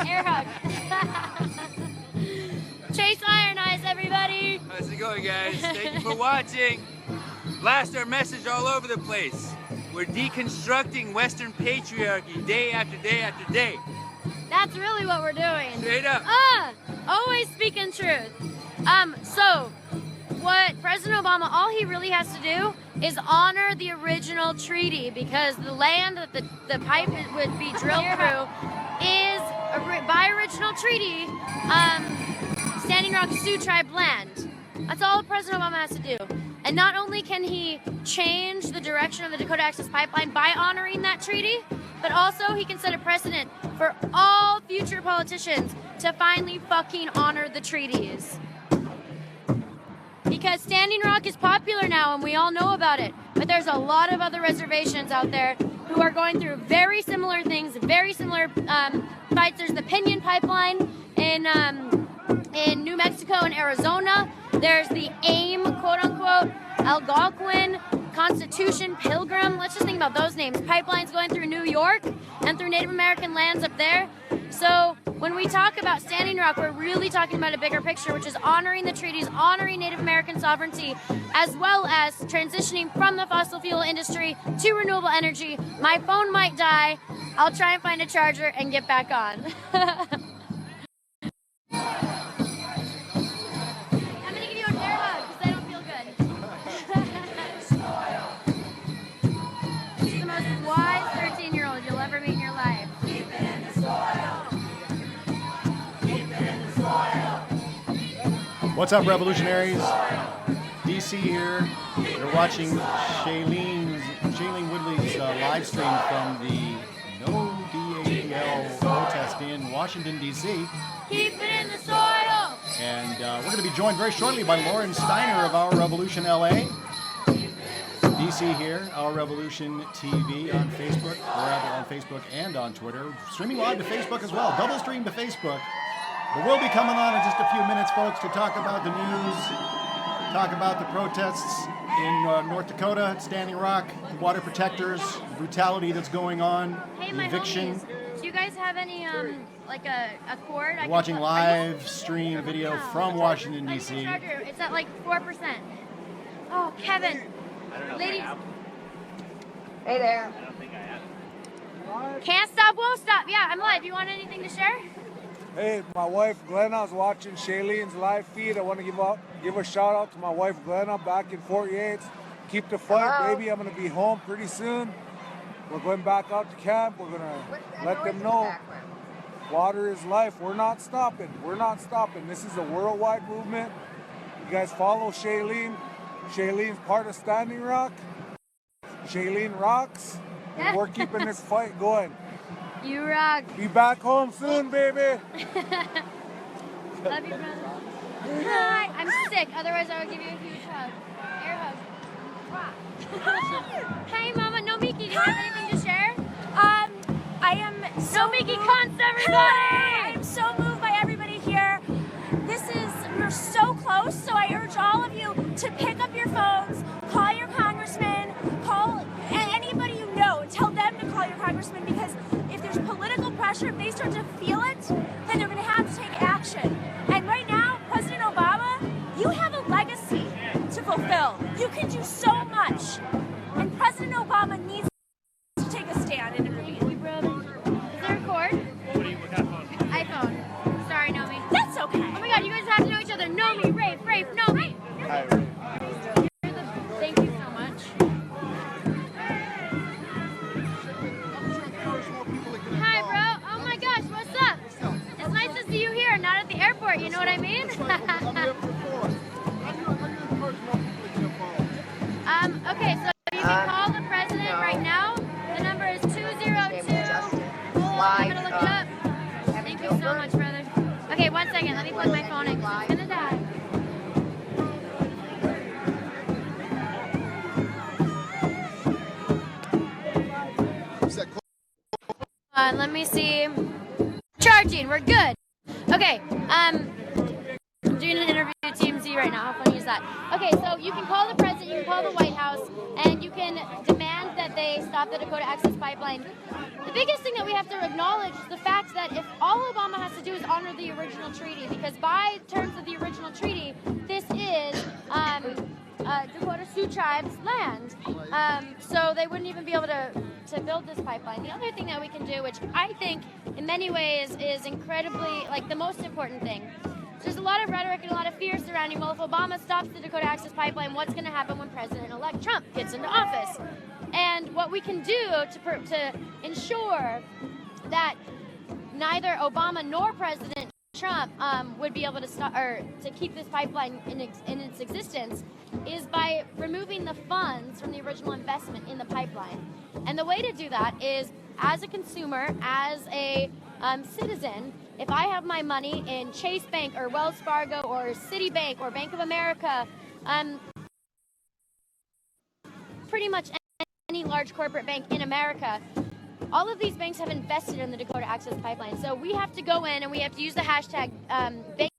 Air hug. Chase Iron Eyes, everybody. How's it going, guys? Thank you for watching. Blast our message all over the place. We're deconstructing Western patriarchy day after day after day. That's really what we're doing. Straight up. Always speaking truth. So what President Obama, all he really has to do is honor the original treaty, because the land that the pipe would be drilled through is, by original treaty, Standing Rock Sioux Tribe land. That's all President Obama has to do. And not only can he change the direction of the Dakota Access Pipeline by honoring that treaty, but also he can set a precedent for all future politicians to finally fucking honor the treaties. Because Standing Rock is popular now and we all know about it, but there's a lot of other reservations out there who are going through very similar things, very similar fights. There's the Pinion Pipeline in New Mexico and Arizona. There's the AIM, quote-unquote, Algonquin, Constitution, Pilgrim. Let's just think about those names. Pipelines going through New York and through Native American lands up there. So when we talk about Standing Rock, we're really talking about a bigger picture, which is honoring the treaties, honoring Native American sovereignty, as well as transitioning from the fossil fuel industry to renewable energy. My phone might die. I'll try and find a charger and get back on. What's up, revolutionaries? DC here. You're watching Shailene Woodley's live stream from the No DAPL protest in Washington, D.C. Keep it in the soil! And we're going to be joined very shortly by Lauren Steiner of Our Revolution LA. DC here, Our Revolution TV on Facebook. We're on Facebook and on Twitter. Streaming live to Facebook as well. Double stream to Facebook. But we'll be coming on in just a few minutes, folks, to talk about the news, talk about the protests in North Dakota at Standing Rock, the water protectors, the brutality that's going on, hey, the eviction. Homies, do you guys have any, like a cord? We're watching live stream video from Washington, D.C. It's at like 4%. Oh, Kevin. Ladies. Hey there. Can't stop, won't stop. Yeah, I'm live. You want anything to share? Hey, my wife Glenna's watching Shailene's live feed. I want to give a shout out to my wife Glenna back in Fort Yates. Keep the fight, baby. I'm going to be home pretty soon. We're going back out to camp. We're going to let them know water is life. We're not stopping. We're not stopping. This is a worldwide movement. You guys follow Shailene. Shailene's part of Standing Rock. Shailene rocks. And we're keeping this fight going. You rock. Be back home soon, baby. Love you, brother. Hi. I'm sick. Otherwise, I will give you a huge hug. Air hug. Hey, Mama. No Miki. Do you have anything to share? I am so No Miki cunts, everybody. I'm so moved by everybody here. We're so close. So I urge all of you to pick up your phones, call your congressman, call anybody you know, and tell them to call your congressman, because if there's political pressure, if they start to feel it, then they're going to have to take action. And right now, President Obama, you have a legacy to fulfill. You can do so much. And President Obama needs to take a stand and intervene. Thank you, brother. Is there a cord? What kind of phone? iPhone. Sorry, Nomi. That's okay. Oh my God, you guys have to know each other. Nomi, Rafe, Nomi. Hi, Ray. Thank you so much. Hi, bro. Oh my gosh, what's up? It's nice to see you here, not at the airport. You know what I mean? Okay, so you can call the president right now. The number is 202. I'm gonna look it up. Thank you so much, brother. Okay, 1 second. Let me plug my phone in. It's gonna die. Let me see. Charging. We're good. Okay. I'm doing an interview with TMZ right now. How funny is that? Okay, so you can call the president, you can call the White House, and you can demand that they stop the Dakota Access Pipeline. The biggest thing that we have to acknowledge is the fact that if all Obama to do is honor the original treaty, because by terms of the original treaty, this is Dakota Sioux Tribe's land. So they wouldn't even be able to build this pipeline. The other thing that we can do, which I think in many ways is incredibly, like, the most important thing, there's a lot of rhetoric and a lot of fear surrounding, well, if Obama stops the Dakota Access Pipeline, what's going to happen when President-elect Trump gets into office? And what we can do to ensure that neither Obama nor President Trump would be able to stop or to keep this pipeline in its existence is by removing the funds from the original investment in the pipeline. And the way to do that is, as a consumer, as a citizen, if I have my money in Chase Bank or Wells Fargo or Citibank or Bank of America, pretty much any large corporate bank in America, all of these banks have invested in the Dakota Access Pipeline. So we have to go in and we have to use the hashtag bank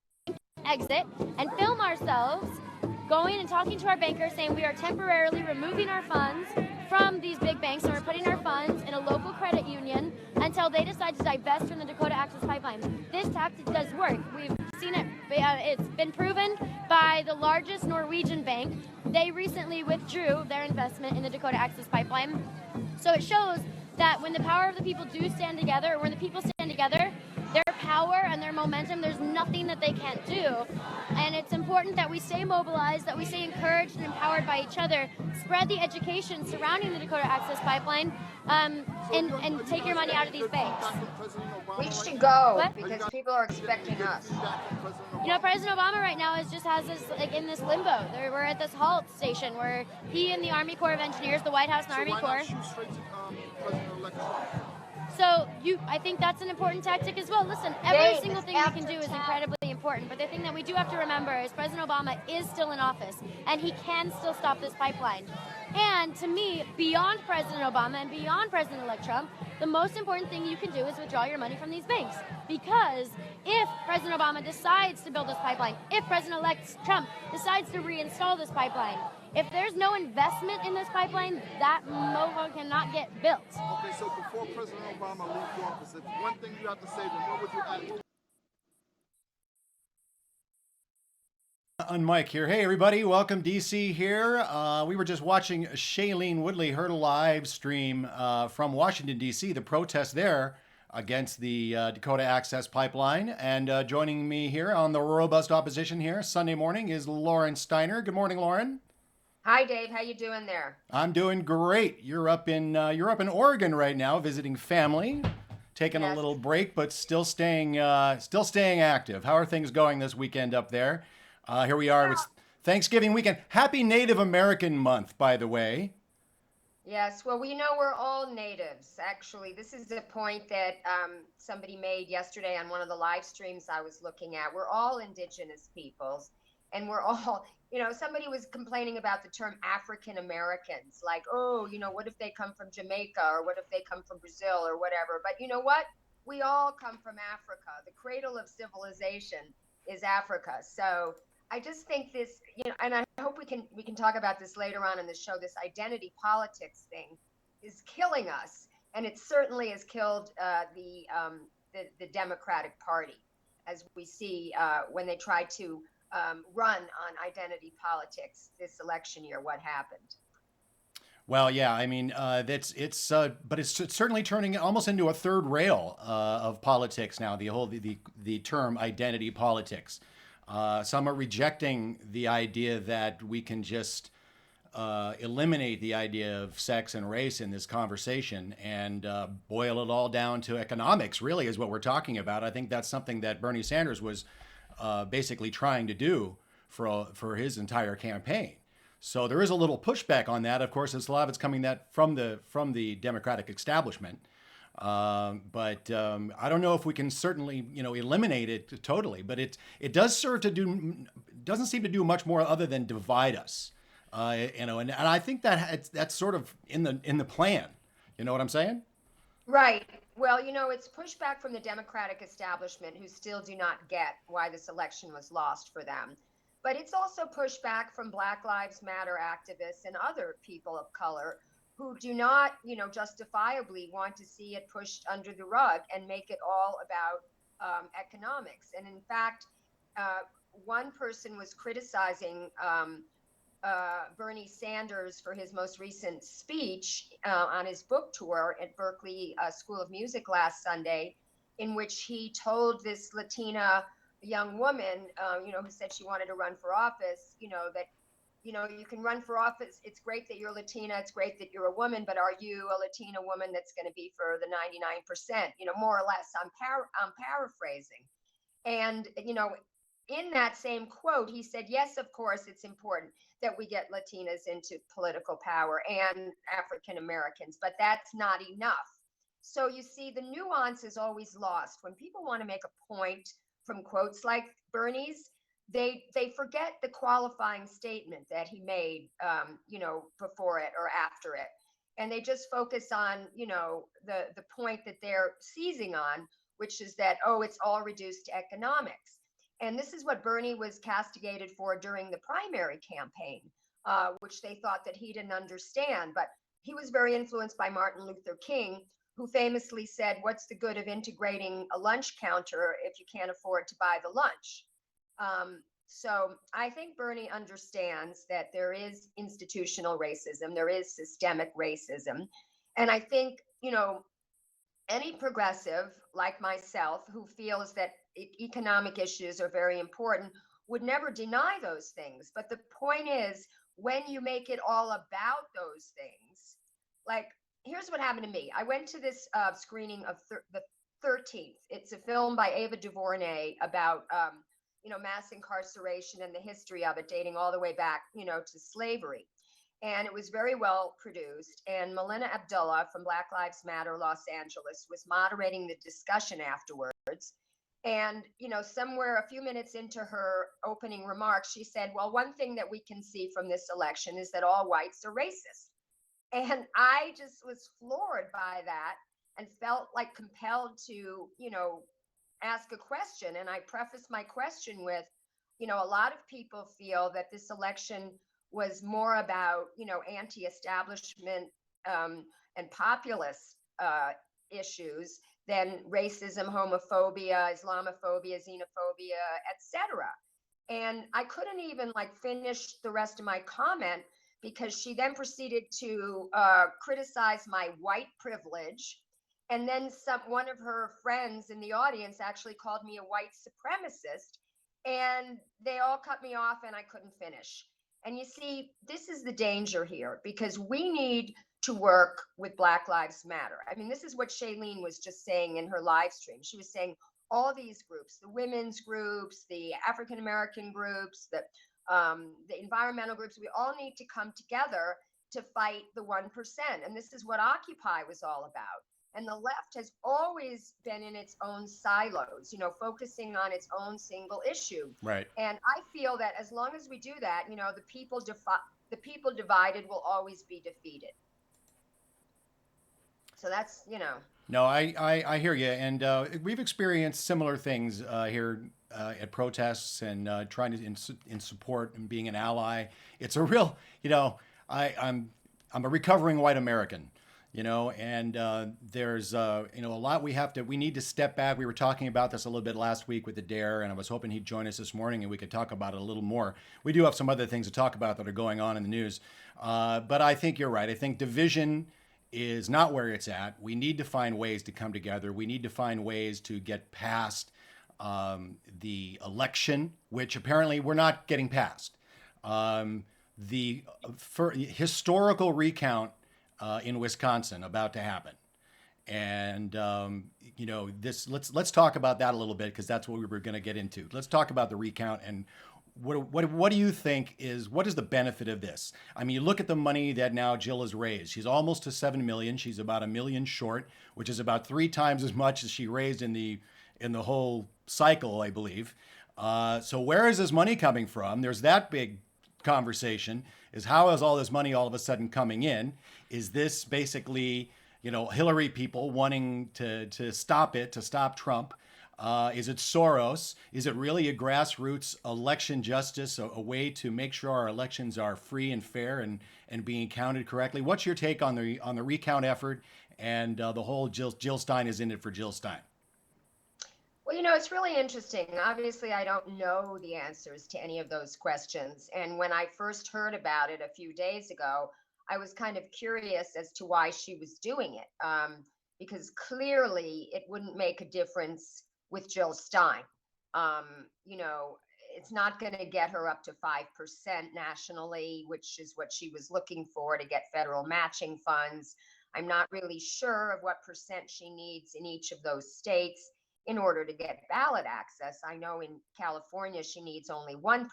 exit and film ourselves going and talking to our bankers saying we are temporarily removing our funds from these big banks and we're putting our funds in a local credit union until they decide to divest from the Dakota Access Pipeline. This tactic does work. We've seen it. It's been proven by the largest Norwegian bank. They recently withdrew their investment in the Dakota Access Pipeline. So it shows that when the power of the people do stand together, or when the people stand together, their power and their momentum, there's nothing that they can't do. And it's important that we stay mobilized, that we stay encouraged and empowered by each other, spread the education surrounding the Dakota Access Pipeline, and take your money out of these banks. We should go What? because people are expecting us. You know, President Obama right now just has this, like, in this limbo. We're at this halt station where he and the Army Corps of Engineers, the White House and Army Corps. So I think that's an important tactic as well. Listen, every single thing we can do is incredibly important, but the thing that we do have to remember is President Obama is still in office, and he can still stop this pipeline. And to me, beyond President Obama and beyond President-elect Trump, the most important thing you can do is withdraw your money from these banks. Because if President Obama decides to build this pipeline, if President-elect Trump decides to reinstall this pipeline, if there's no investment in this pipeline, that mofo cannot get built. Okay, so before President Obama leaves office, if one thing you have to say, then what would you add? On Mike here. Hey, everybody. Welcome. DC here. We were just watching Shailene Woodley, her live stream from Washington, D.C., the protest there against the Dakota Access Pipeline. And joining me here on the robust opposition here Sunday morning is Lauren Steiner. Good morning, Lauren. Hi, Dave. How you doing there? I'm doing great. You're up in Oregon right now, visiting family, taking a little break, but still staying active. How are things going this weekend up there? Here we are. It's Thanksgiving weekend. Happy Native American Month, by the way. Yes. Well, we know we're all natives. Actually, this is a point that somebody made yesterday on one of the live streams I was looking at. We're all indigenous peoples, and we're all, somebody was complaining about the term African Americans, like, oh, what if they come from Jamaica, or what if they come from Brazil, or whatever. But you know what? We all come from Africa. The cradle of civilization is Africa. So I just think this, and I hope we can talk about this later on in the show, this identity politics thing is killing us. And it certainly has killed the Democratic Party, as we see when they try to run on identity politics this election year, what happened. Well, yeah, I mean, but it's certainly turning almost into a third rail of politics now. The term identity politics. Some are rejecting the idea that we can just eliminate the idea of sex and race in this conversation and boil it all down to economics. Really, is what we're talking about. I think that's something that Bernie Sanders was basically trying to do for his entire campaign. So there is a little pushback on that. Of course, a lot of it's coming from the Democratic establishment. But I don't know if we can certainly, eliminate it totally. But it does doesn't seem to do much more other than divide us. And I think that's sort of in the plan. You know what I'm saying? Right. Well, it's pushback from the Democratic establishment, who still do not get why this election was lost for them. But it's also pushback from Black Lives Matter activists and other people of color who do not, justifiably want to see it pushed under the rug and make it all about economics. And in fact, one person was criticizing Bernie Sanders for his most recent speech on his book tour at Berkeley School of Music last Sunday, in which he told this Latina young woman, who said she wanted to run for office, that, you can run for office. It's great that you're Latina. It's great that you're a woman, but are you a Latina woman that's going to be for the 99%, more or less? I'm paraphrasing. And, in that same quote, he said, yes, of course, it's important that we get Latinas into political power and African Americans, but that's not enough. So you see, the nuance is always lost. When people want to make a point from quotes like Bernie's, they forget the qualifying statement that he made, before it or after it. And they just focus on, the point that they're seizing on, which is that, it's all reduced to economics. And this is what Bernie was castigated for during the primary campaign, which they thought that he didn't understand. But he was very influenced by Martin Luther King, who famously said, what's the good of integrating a lunch counter if you can't afford to buy the lunch? So I think Bernie understands that there is institutional racism, there is systemic racism. And I think, any progressive like myself who feels that economic issues are very important would never deny those things. But the point is, when you make it all about those things, like, here's what happened to me. I went to this screening of the 13th. It's a film by Ava DuVernay about, mass incarceration and the history of it, dating all the way back, to slavery. And it was very well produced. And Melina Abdullah from Black Lives Matter Los Angeles was moderating the discussion afterwards. And, somewhere a few minutes into her opening remarks, she said, well, one thing that we can see from this election is that all whites are racist. And I just was floored by that and felt like compelled to, ask a question. And I prefaced my question with, a lot of people feel that this election was more about, anti-establishment and populist issues than racism, homophobia, Islamophobia, xenophobia, etc. And I couldn't even finish the rest of my comment because she then proceeded to criticize my white privilege. And then one of her friends in the audience actually called me a white supremacist, and they all cut me off and I couldn't finish. And you see, this is the danger here, because we need to work with Black Lives Matter. I mean, this is what Shailene was just saying in her live stream. She was saying all these groups, the women's groups, the African American groups, the environmental groups, we all need to come together to fight the 1%. And this is what Occupy was all about. And the left has always been in its own silos, focusing on its own single issue. Right. And I feel that as long as we do that, the people divided will always be defeated. So that's, No, I hear you. And we've experienced similar things here at protests and trying to in support and being an ally. It's a real, I'm a recovering white American. And there's, a lot we need to step back. We were talking about this a little bit last week with the DARE, and I was hoping he'd join us this morning and we could talk about it a little more. We do have some other things to talk about that are going on in the news. But I think you're right. I think division is not where it's at. We need to find ways to come together. We need to find ways to get past the election, which apparently we're not getting past. The historical recount in Wisconsin about to happen. And, let's talk about that a little bit, because that's what we were going to get into. Let's talk about the recount and what do you think what is the benefit of this? I mean, you look at the money that now Jill has raised. She's almost to 7 million. She's about $1 million short, which is about 3 times as much as she raised in the whole cycle, I believe. So where is this money coming from? There's that big conversation, is how is all this money all of a sudden coming in? Is this basically, Hillary people wanting to stop it, to stop Trump? Is it Soros? Is it really a grassroots election justice, a way to make sure our elections are free and fair and being counted correctly? What's your take on the recount effort and the whole Jill Stein is in it for Jill Stein? Well, it's really interesting. Obviously, I don't know the answers to any of those questions. And when I first heard about it a few days ago, I was kind of curious as to why she was doing it. Because clearly it wouldn't make a difference with Jill Stein. Um, you know, it's not going to get her up to 5% nationally, which is what she was looking for to get federal matching funds. I'm not really sure of what percent she needs in each of those states in order to get ballot access. I know in California she needs only 1%,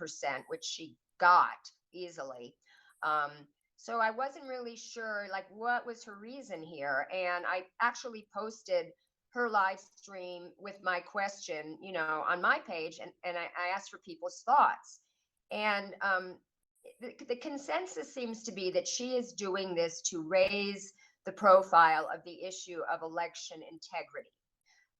which she got easily. Um, so I wasn't really sure, like, what was her reason here. And I actually posted her live stream with my question, on my page, and I asked for people's thoughts. And the consensus seems to be that she is doing this to raise the profile of the issue of election integrity.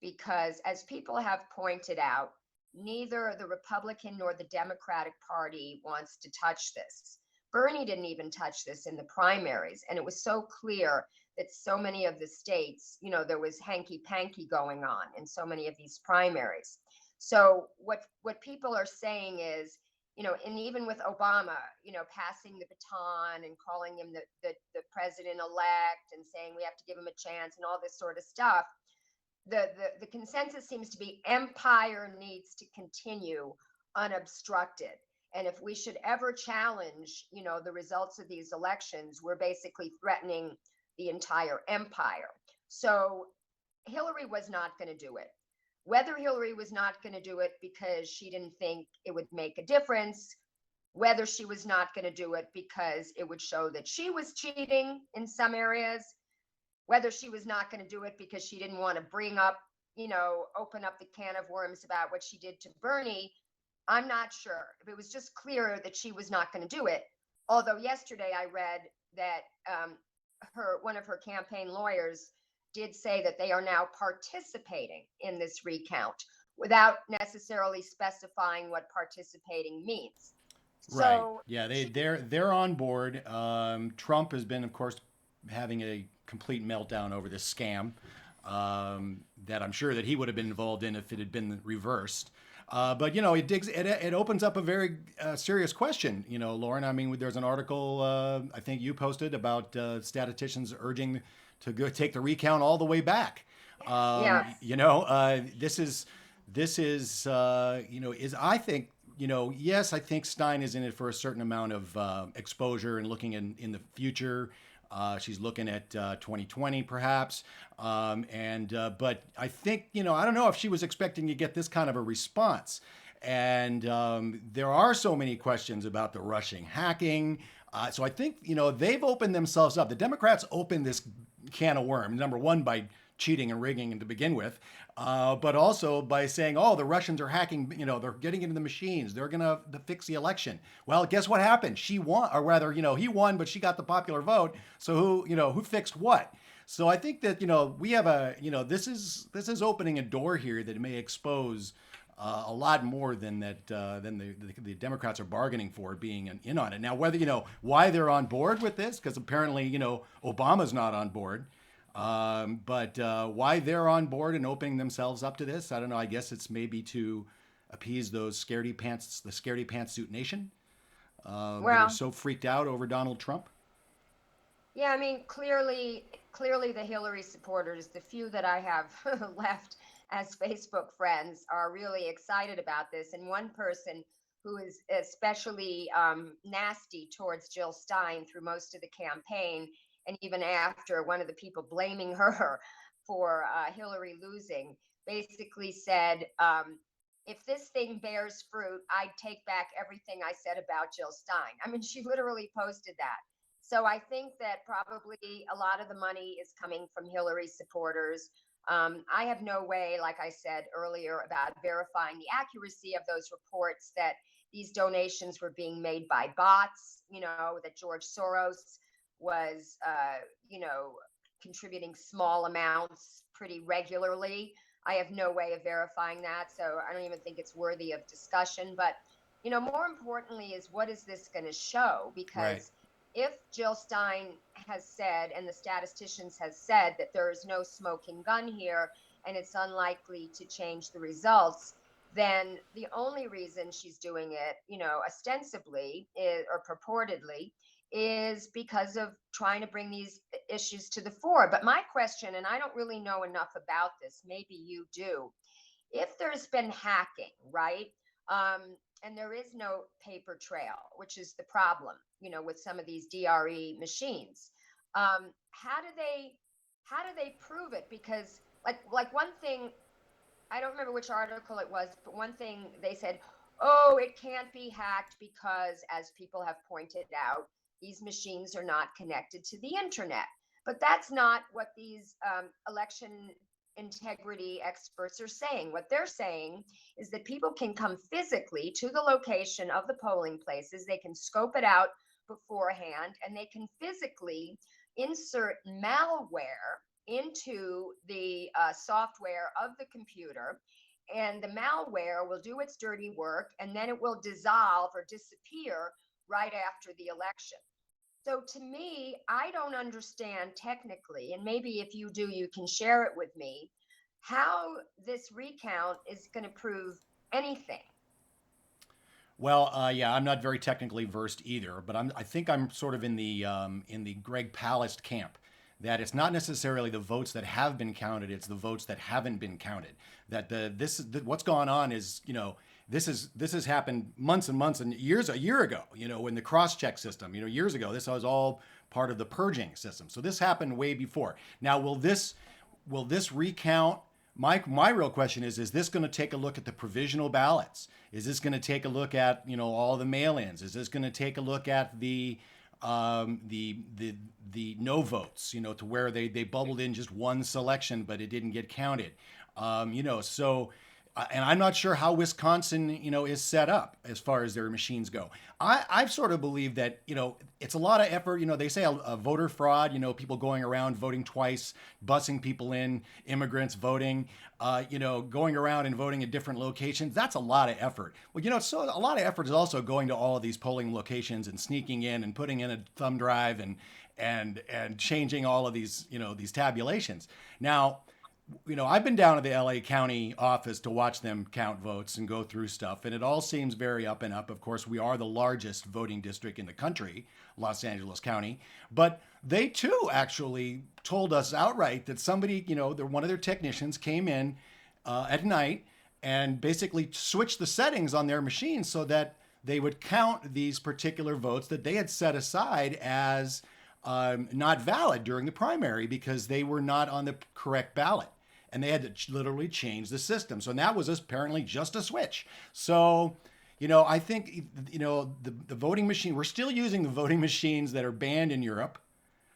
Because as people have pointed out, neither the Republican nor the Democratic Party wants to touch this. Bernie didn't even touch this in the primaries. And it was so clear that so many of the states, there was hanky-panky going on in so many of these primaries. So what people are saying is, and even with Obama, passing the baton and calling him the president-elect and saying we have to give him a chance and all this sort of stuff, the consensus seems to be empire needs to continue unobstructed. And if we should ever challenge, the results of these elections, we're basically threatening the entire empire. So Hillary was not going to do it. Whether Hillary was not going to do it because she didn't think it would make a difference, whether she was not going to do it because it would show that she was cheating in some areas, whether she was not going to do it because she didn't want to bring up, open up the can of worms about what she did to Bernie, I'm not sure. If it was just clear that she was not going to do it. Although yesterday I read that one of her campaign lawyers did say that they are now participating in this recount without necessarily specifying what participating means. Right. So Yeah, they're on board. Trump has been, of course, having a complete meltdown over this scam that I'm sure that he would have been involved in if it had been reversed. But it opens up a very serious question, Lauren. I mean, there's an article I think you posted about statisticians urging to go take the recount all the way back. Yes. This is I think, yes, I think Stein is in it for a certain amount of exposure and looking in the future. She's looking at 2020 perhaps. But I think, I don't know if she was expecting to get this kind of a response. And there are so many questions about the Russian hacking. So I think, they've opened themselves up. The Democrats opened this can of worms, number one, by cheating and rigging to begin with, but also by saying, oh, the Russians are hacking, they're getting into the machines. They're going to fix the election. Well, guess what happened? She won, or rather, he won, but she got the popular vote. So who fixed what? So I think that, we have this is opening a door here that may expose a lot more than the Democrats are bargaining for being in on it. Now, whether, why they're on board with this, because apparently, Obama's not on board. But why they're on board and opening themselves up to this, I don't know. I guess it's maybe to appease those the scaredy pantsuit nation that are so freaked out over Donald Trump. Yeah, I mean, clearly the Hillary supporters, the few that I have left as Facebook friends, are really excited about this. And one person who is especially nasty towards Jill Stein through most of the campaign, and even after, one of the people blaming her for Hillary losing, basically said, if this thing bears fruit, I'd take back everything I said about Jill Stein. I mean, she literally posted that. So I think that probably a lot of the money is coming from Hillary supporters. I have no way, like I said earlier, about verifying the accuracy of those reports that these donations were being made by bots, that George Soros was, contributing small amounts pretty regularly. I have no way of verifying that, so I don't even think it's worthy of discussion. But, more importantly is, what is this going to show? Because if Jill Stein has said, and the statisticians has said, that there is no smoking gun here, and it's unlikely to change the results, then the only reason she's doing it, ostensibly or purportedly, is because of trying to bring these issues to the fore. But my question, and I don't really know enough about this, maybe you do, if there's been hacking, right? And there is no paper trail, which is the problem, with some of these DRE machines. How do they prove it? Because like one thing, I don't remember which article it was, but one thing they said, oh, it can't be hacked because, as people have pointed out, these machines are not connected to the internet. But that's not what these election integrity experts are saying. What they're saying is that people can come physically to the location of the polling places, they can scope it out beforehand, and they can physically insert malware into the software of the computer, and the malware will do its dirty work, and then it will dissolve or disappear right after the election. So to me, I don't understand technically, and maybe if you do, you can share it with me, how this recount is going to prove anything. Well, yeah, I'm not very technically versed either, but I think I'm sort of in the Greg Palast camp. That it's not necessarily the votes that have been counted; it's the votes that haven't been counted. That what's gone on is, this has happened months and months and years, a year ago. In the cross-check system, years ago, this was all part of the purging system. So this happened way before. Now, will this recount? My real question is this going to take a look at the provisional ballots? Is this going to take a look at, all the mail-ins? Is this going to take a look at the no votes, to where they bubbled in just one selection, but it didn't get counted? And I'm not sure how Wisconsin, is set up as far as their machines go. I sort of believe that, it's a lot of effort. They say a voter fraud, people going around voting twice, busing people in, immigrants voting, going around and voting at different locations. That's a lot of effort. Well, so a lot of effort is also going to all of these polling locations and sneaking in and putting in a thumb drive and changing all of these, these tabulations. Now, I've been down to the LA County office to watch them count votes and go through stuff, and it all seems very up and up. Of course, we are the largest voting district in the country, Los Angeles County, but they too actually told us outright that somebody, one of their technicians came in at night and basically switched the settings on their machine so that they would count these particular votes that they had set aside as not valid during the primary because they were not on the correct ballot. And they had to literally change the system. So that was apparently just a switch. So, I think, the voting machine, we're still using the voting machines that are banned in Europe.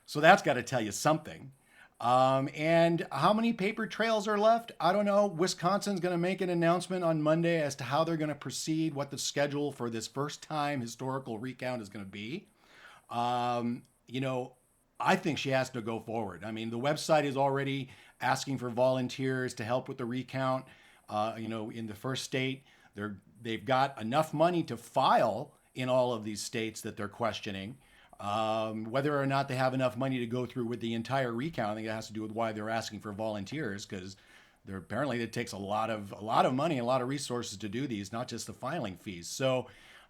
So that's got to tell you something. And how many paper trails are left? I don't know. Wisconsin's going to make an announcement on Monday as to how they're going to proceed, what the schedule for this first time historical recount is going to be. I think she has to go forward. I mean, the website is already asking for volunteers to help with the recount. In the first state, they've got enough money to file in all of these states that they're questioning. Whether or not they have enough money to go through with the entire recount, I think it has to do with why they're asking for volunteers, because apparently it takes a lot of money and a lot of resources to do these, not just the filing fees. So,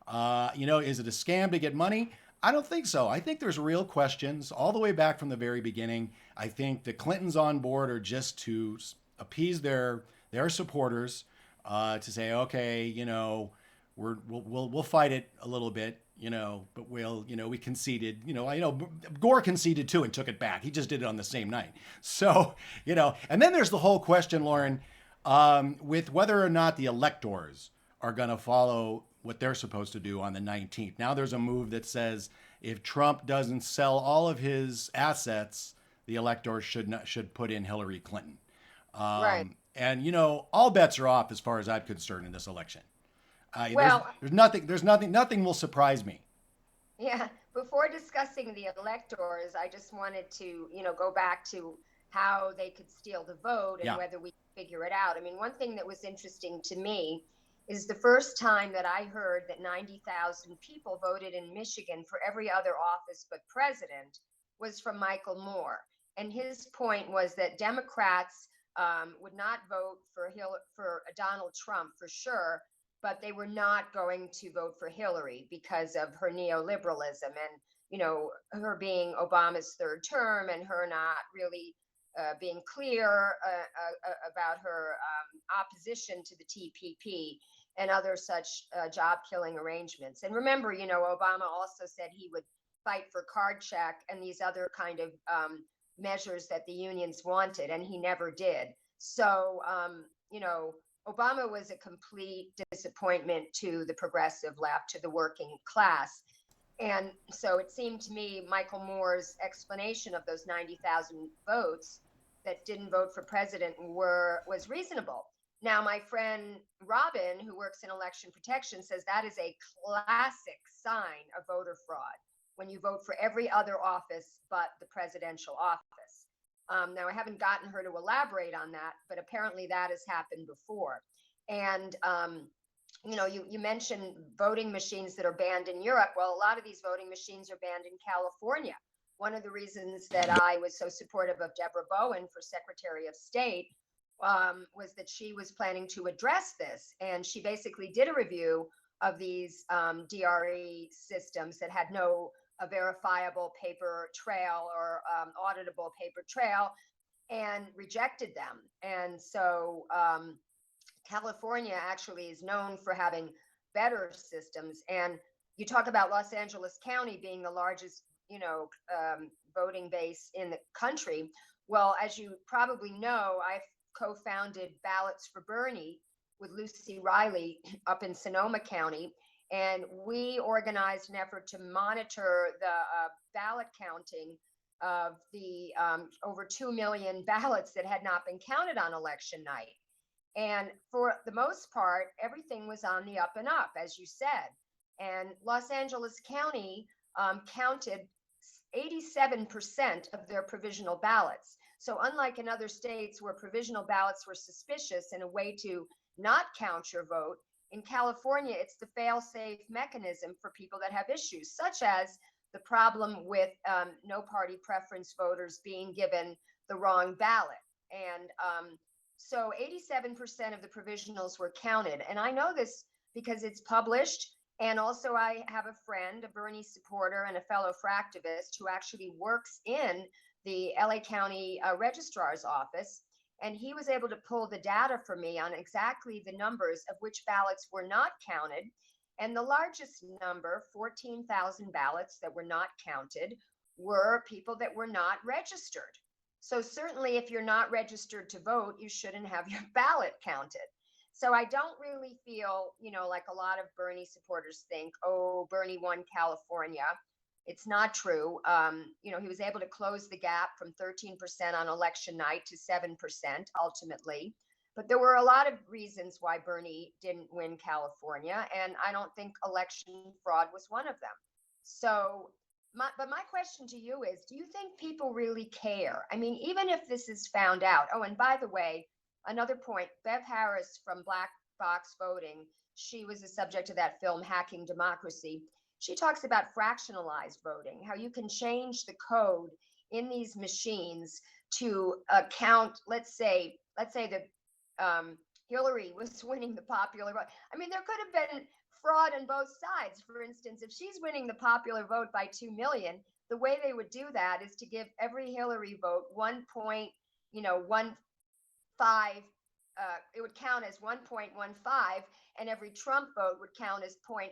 is it a scam to get money? I don't think so. I think there's real questions all the way back from the very beginning. I think the Clintons on board are just to appease their supporters, to say, okay, we'll fight it a little bit, but we conceded. I know Gore conceded too and took it back. He just did it on the same night. So, and then there's the whole question, Lauren, with whether or not the electors are going to follow what they're supposed to do on the 19th. Now there's a move that says if Trump doesn't sell all of his assets, the electors should put in Hillary Clinton. Right. And all bets are off as far as I'm concerned in this election. Well, there's nothing will surprise me. Yeah. Before discussing the electors, I just wanted to, go back to how they could steal the vote and whether we could figure it out. I mean, one thing that was interesting to me is the first time that I heard that 90,000 people voted in Michigan for every other office but president was from Michael Moore. And his point was that Democrats would not vote for Donald Trump for sure, but they were not going to vote for Hillary because of her neoliberalism and, you know, her being Obama's third term and her not really being clear about her opposition to the TPP and other such job-killing arrangements. And remember, you know, Obama also said he would fight for card check and these other kind of measures that the unions wanted, and he never did. So, you know, Obama was a complete disappointment to the progressive left, to the working class. And so it seemed to me Michael Moore's explanation of those 90,000 votes that didn't vote for president was reasonable. Now, my friend Robin, who works in election protection, says that is a classic sign of voter fraud when you vote for every other office but the presidential office. Now, I haven't gotten her to elaborate on that, but apparently that has happened before. And, you know, you mentioned voting machines that are banned in Europe. Well, a lot of these voting machines are banned in California. One of the reasons that I was so supportive of Deborah Bowen for Secretary of State was that she was planning to address this. And she basically did a review of these DRE systems that had no verifiable paper trail or auditable paper trail and rejected them. And so California actually is known for having better systems. And you talk about Los Angeles County being the largest, you know, voting base in the country. Well, as you probably know, I've co-founded Ballots for Bernie with Lucy Riley up in Sonoma County. And we organized an effort to monitor the ballot counting of the over 2 million ballots that had not been counted on election night. And for the most part, everything was on the up and up, as you said. And Los Angeles County counted 87% of their provisional ballots. So unlike in other states where provisional ballots were suspicious and a way to not count your vote, in California, it's the fail-safe mechanism for people that have issues, such as the problem with no party preference voters being given the wrong ballot. And so 87% of the provisionals were counted. And I know this because it's published. And also I have a friend, a Bernie supporter and a fellow fractivist who actually works in the LA County Registrar's office. And he was able to pull the data for me on exactly the numbers of which ballots were not counted. And the largest number, 14,000 ballots that were not counted, were people that were not registered. So certainly if you're not registered to vote, you shouldn't have your ballot counted. So I don't really feel, you know, like a lot of Bernie supporters think, oh, Bernie won California. It's not true. You know, he was able to close the gap from 13% on election night to 7% ultimately. But there were a lot of reasons why Bernie didn't win California. And I don't think election fraud was one of them. So, but my question to you is, do you think people really care? I mean, even if this is found out. Oh, and by the way, another point, Bev Harris from Black Box Voting, she was the subject of that film, Hacking Democracy. She talks about fractionalized voting, how you can change the code in these machines to count, let's say that Hillary was winning the popular vote. I mean, there could have been fraud on both sides. For instance, if she's winning the popular vote by 2 million, the way they would do that is to give every Hillary vote 1.15. It would count as 1.15, and every Trump vote would count as 0.85.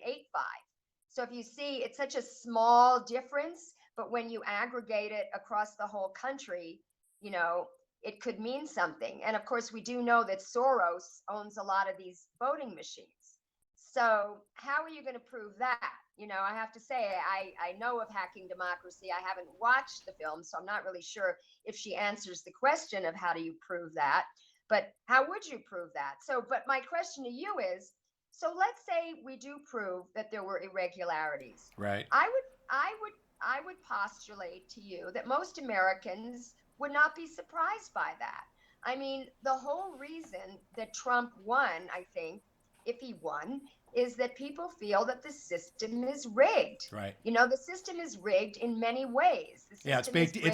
So if you see, it's such a small difference, but when you aggregate it across the whole country, you know, it could mean something. And of course, we do know that Soros owns a lot of these voting machines. So how are you going to prove that? You know, I have to say, I know of Hacking Democracy. I haven't watched the film, so I'm not really sure if she answers the question of how do you prove that. But how would you prove that? So, but my question to you is, so let's say we do prove that there were irregularities. Right. I would postulate to you that most Americans would not be surprised by that. I mean, the whole reason that Trump won, I think, if he won, is that people feel that the system is rigged. Right. You know, the system is rigged in many ways. Yeah, it's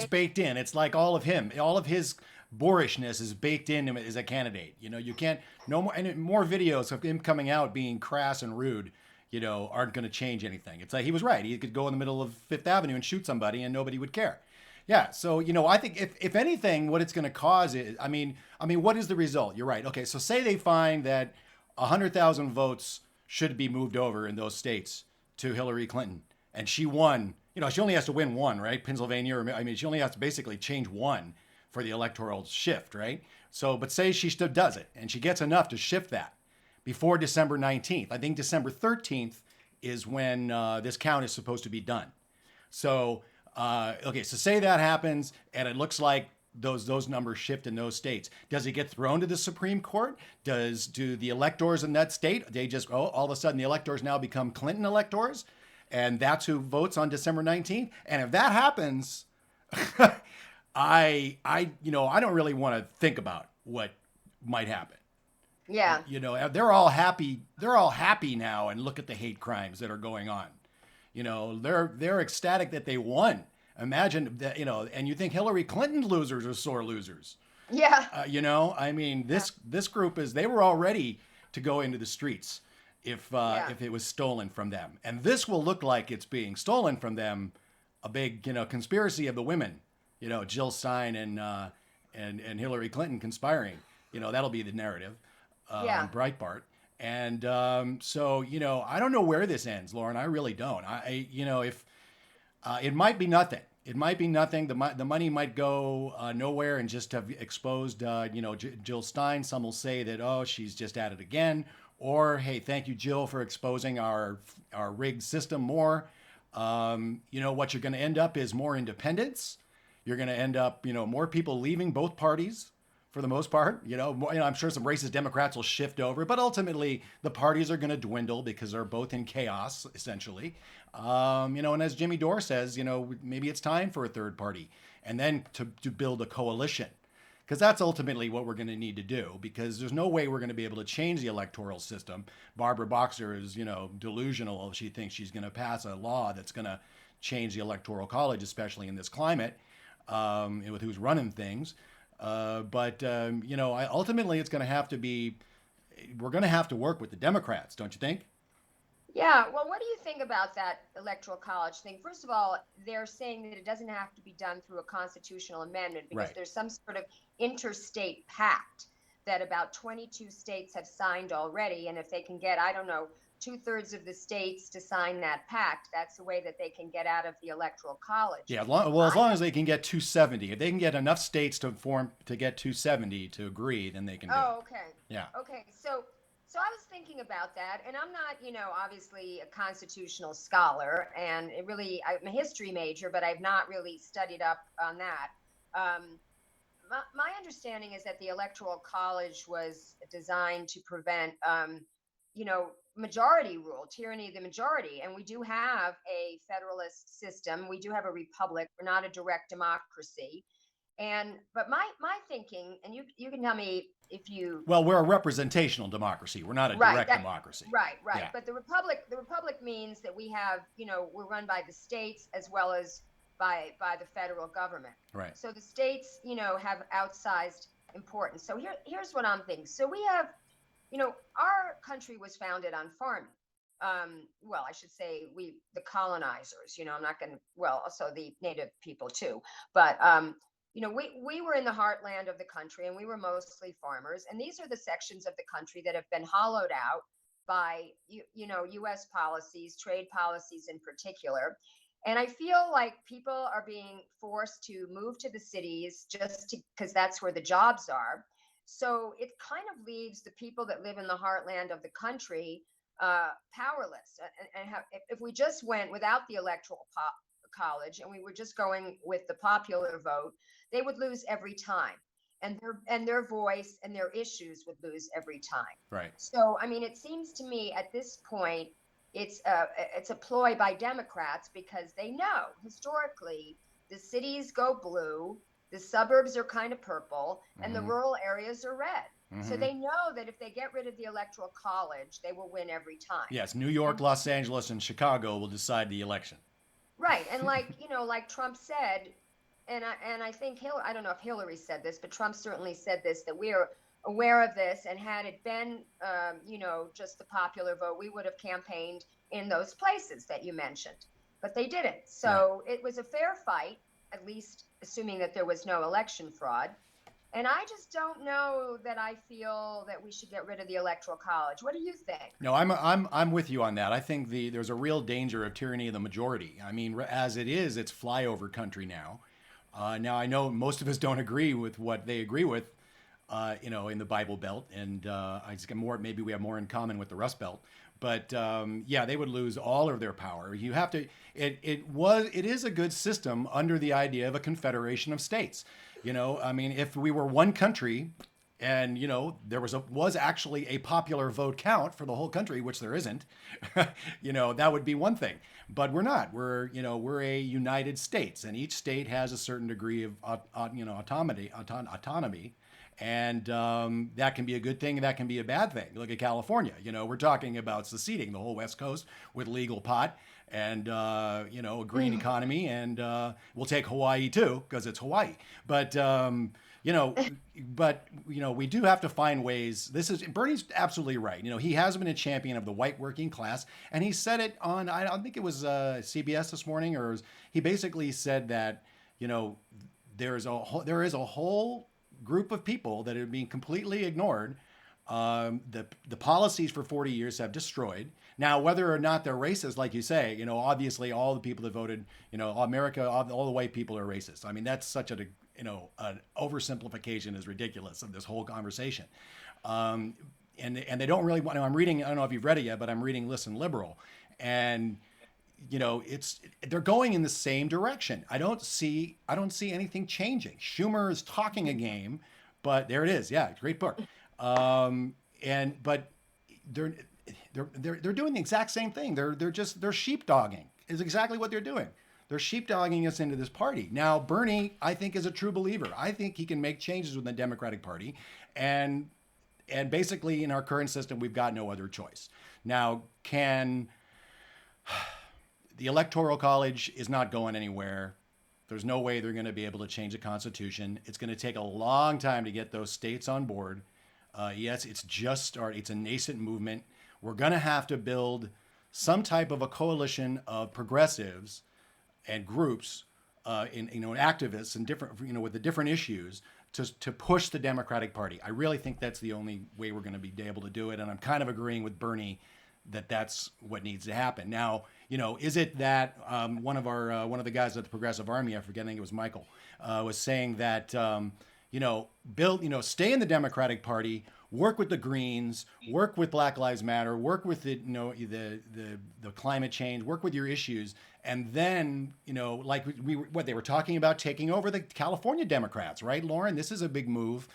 baked in. It's like all of him, all of his boorishness is baked into him as a candidate. You know, you can't, no more, and more videos of him coming out being crass and rude, you know, aren't going to change anything. It's like, he was right. He could go in the middle of Fifth Avenue and shoot somebody and nobody would care. Yeah. So, you know, I think if anything, what it's going to cause is, I mean, what is the result? You're right. Okay. So say they find that 100,000 votes should be moved over in those states to Hillary Clinton, and she won. You know, she only has to win one, right? Pennsylvania, or I mean, she only has to basically change one for the electoral shift, right? So, but say she still does it, and she gets enough to shift that before December 19th. I think December 13th is when this count is supposed to be done. So, okay, so say that happens, and it looks like those numbers shift in those states. Does it get thrown to the Supreme Court? Do the electors in that state, they just, all of a sudden the electors now become Clinton electors, and that's who votes on December 19th? And if that happens, I don't really want to think about what might happen. Yeah. You know, they're all happy now, and look at the hate crimes that are going on. You know, they're ecstatic that they won. Imagine that, you know, and you think Hillary Clinton losers are sore losers. Yeah. You know, I mean, this group they were all ready to go into the streets if it was stolen from them. And this will look like it's being stolen from them, a big, you know, conspiracy of the women, you know, Jill Stein and Hillary Clinton conspiring. You know, that'll be the narrative on Breitbart. And so, you know, I don't know where this ends, Lauren. I really don't. You know, if it might be nothing. It might be nothing. The money might go nowhere and just have exposed, you know, Jill Stein. Some will say that, oh, she's just at it again. Or, hey, thank you, Jill, for exposing our rigged system more. You know, what you're going to end up is more independence. You're going to end up, you know, more people leaving both parties for the most part. You know, I'm sure some racist Democrats will shift over, but ultimately the parties are going to dwindle because they're both in chaos, essentially. You know, and as Jimmy Dore says, you know, maybe it's time for a third party, and then to build a coalition, because that's ultimately what we're going to need to do, because there's no way we're going to be able to change the electoral system. Barbara Boxer is, you know, delusional if she thinks she's going to pass a law that's going to change the Electoral College, especially in this climate, with who's running things. But you know, ultimately it's going to have to be, we're going to have to work with the Democrats, don't you think? Yeah, well, what do you think about that electoral college thing? First of all, they're saying that it doesn't have to be done through a constitutional amendment because there's some sort of interstate pact that about 22 states have signed already. And if they can get, I don't know, 2/3 of the states to sign that pact, that's the way that they can get out of the electoral college. Yeah, as long as they can get 270. If they can get enough states to get 270 to agree, then they can do it. Oh, okay. Yeah. Okay, so I was thinking about that, and I'm not, you know, obviously a constitutional scholar, and I'm a history major, but I've not really studied up on that. My understanding is that the Electoral College was designed to prevent, you know, majority rule, tyranny of the majority, and we do have a federalist system. We do have a republic. We're not a direct democracy. But my thinking, and you can tell me if you. Well, we're a representational democracy. We're not a direct democracy. Right. Yeah. But the republic means that we have, you know, we're run by the states as well as by the federal government. Right. So the states, you know, have outsized importance. So here's what I'm thinking. So we have, you know, our country was founded on farming. Well, I should say the colonizers, you know, I'm not going to, well, also the native people too, but, you know, we were in the heartland of the country, and we were mostly farmers. And these are the sections of the country that have been hollowed out by, you know, U.S. policies, trade policies in particular. And I feel like people are being forced to move to the cities just because that's where the jobs are. So it kind of leaves the people that live in the heartland of the country powerless. And if we just went without the electoral college and we were just going with the popular vote, they would lose every time, and their voice and their issues would lose every time. Right. So I mean, it seems to me at this point it's a ploy by Democrats, because they know historically the cities go blue, the suburbs are kind of purple, and the rural areas are red. So they know that if they get rid of the electoral college, they will win every time. Yes, New York, Los Angeles, and Chicago will decide the election. Right. And like, you know, like Trump said, I think I don't know if Hillary said this, but Trump certainly said this, that we are aware of this, and had it been, just the popular vote, we would have campaigned in those places that you mentioned, but they didn't. So It was a fair fight, at least assuming that there was no election fraud. And I just don't know that I feel that we should get rid of the Electoral College. What do you think? No, I'm with you on that. I think there's a real danger of tyranny of the majority. I mean, as it is, it's flyover country now. Now I know most of us don't agree with what they agree with, in the Bible Belt, and maybe we have more in common with the Rust Belt. But they would lose all of their power. You have to. It is a good system under the idea of a confederation of states. I mean, if we were one country, and there was actually a popular vote count for the whole country, which there isn't, that would be one thing. But we're not. We're a United States, and each state has a certain degree of autonomy. And that can be a good thing, and that can be a bad thing. Look at California. We're talking about seceding the whole West Coast with legal pot and a green economy, and we'll take Hawaii too because it's Hawaii. But we do have to find ways. Bernie's absolutely right. He has been a champion of the white working class, and he said it on, I don't think it was CBS this morning, he basically said that there is a whole group of people that are being completely ignored. The policies for 40 years have destroyed. Now, whether or not they're racist, like you say, obviously all the people that voted, America, all the white people are racist. I mean, that's such an oversimplification is ridiculous of this whole conversation. And they don't really want. I'm reading. I don't know if you've read it yet, but I'm reading Listen Liberal, and they're going in the same direction. I don't see anything changing. Schumer is talking a game, but there it is. Yeah, great book. But they're doing the exact same thing. They're sheepdogging is exactly what they're doing. They're sheepdogging us into this party. Now, Bernie, I think, is a true believer. I think he can make changes within the Democratic Party, and basically in our current system, we've got no other choice. Now, the Electoral College is not going anywhere. There's no way they're going to be able to change the Constitution. It's going to take a long time to get those states on board. Yes, it's just started. It's a nascent movement. We're going to have to build some type of a coalition of progressives and groups, activists and different, with the different issues to push the Democratic Party. I really think that's the only way we're going to be able to do it. And I'm kind of agreeing with Bernie that that's what needs to happen. Now, is it that one of the guys at the Progressive Army, I forget, I think it was Michael, was saying that stay in the Democratic Party, work with the Greens, work with Black Lives Matter, work with the climate change, work with your issues, and then they were talking about taking over the California Democrats, right, Lauren? This is a big move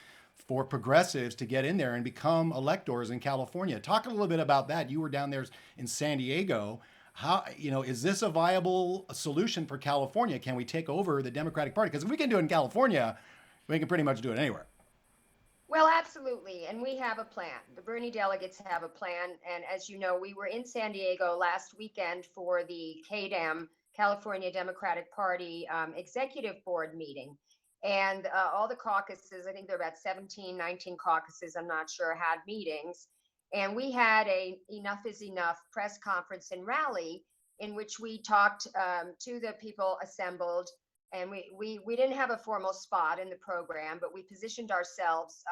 for progressives to get in there and become electors in California. Talk a little bit about that. You were down there in San Diego. How, is this a viable solution for California? Can we take over the Democratic Party? Because if we can do it in California, we can pretty much do it anywhere. Well, absolutely. And we have a plan. The Bernie delegates have a plan. And as you know, we were in San Diego last weekend for the CADEM, California Democratic Party Executive Board meeting. And all the caucuses, I think there are about 17, 19 caucuses, I'm not sure, had meetings. And we had a Enough is Enough press conference and rally in which we talked to the people assembled. And we didn't have a formal spot in the program, but we positioned ourselves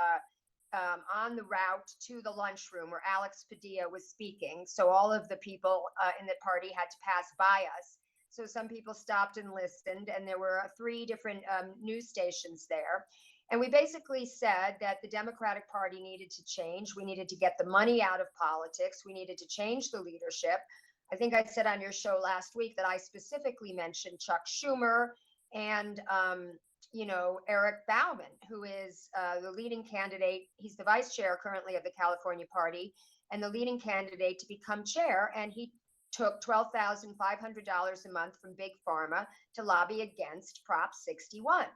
on the route to the lunchroom where Alex Padilla was speaking. So all of the people in the party had to pass by us. So some people stopped and listened, and there were 3 different news stations there. And we basically said that the Democratic Party needed to change. We needed to get the money out of politics. We needed to change the leadership. I think I said on your show last week that I specifically mentioned Chuck Schumer and, Eric Bauman, who is the leading candidate. He's the vice chair currently of the California Party and the leading candidate to become chair. And he took $12,500 a month from Big Pharma to lobby against Prop 61.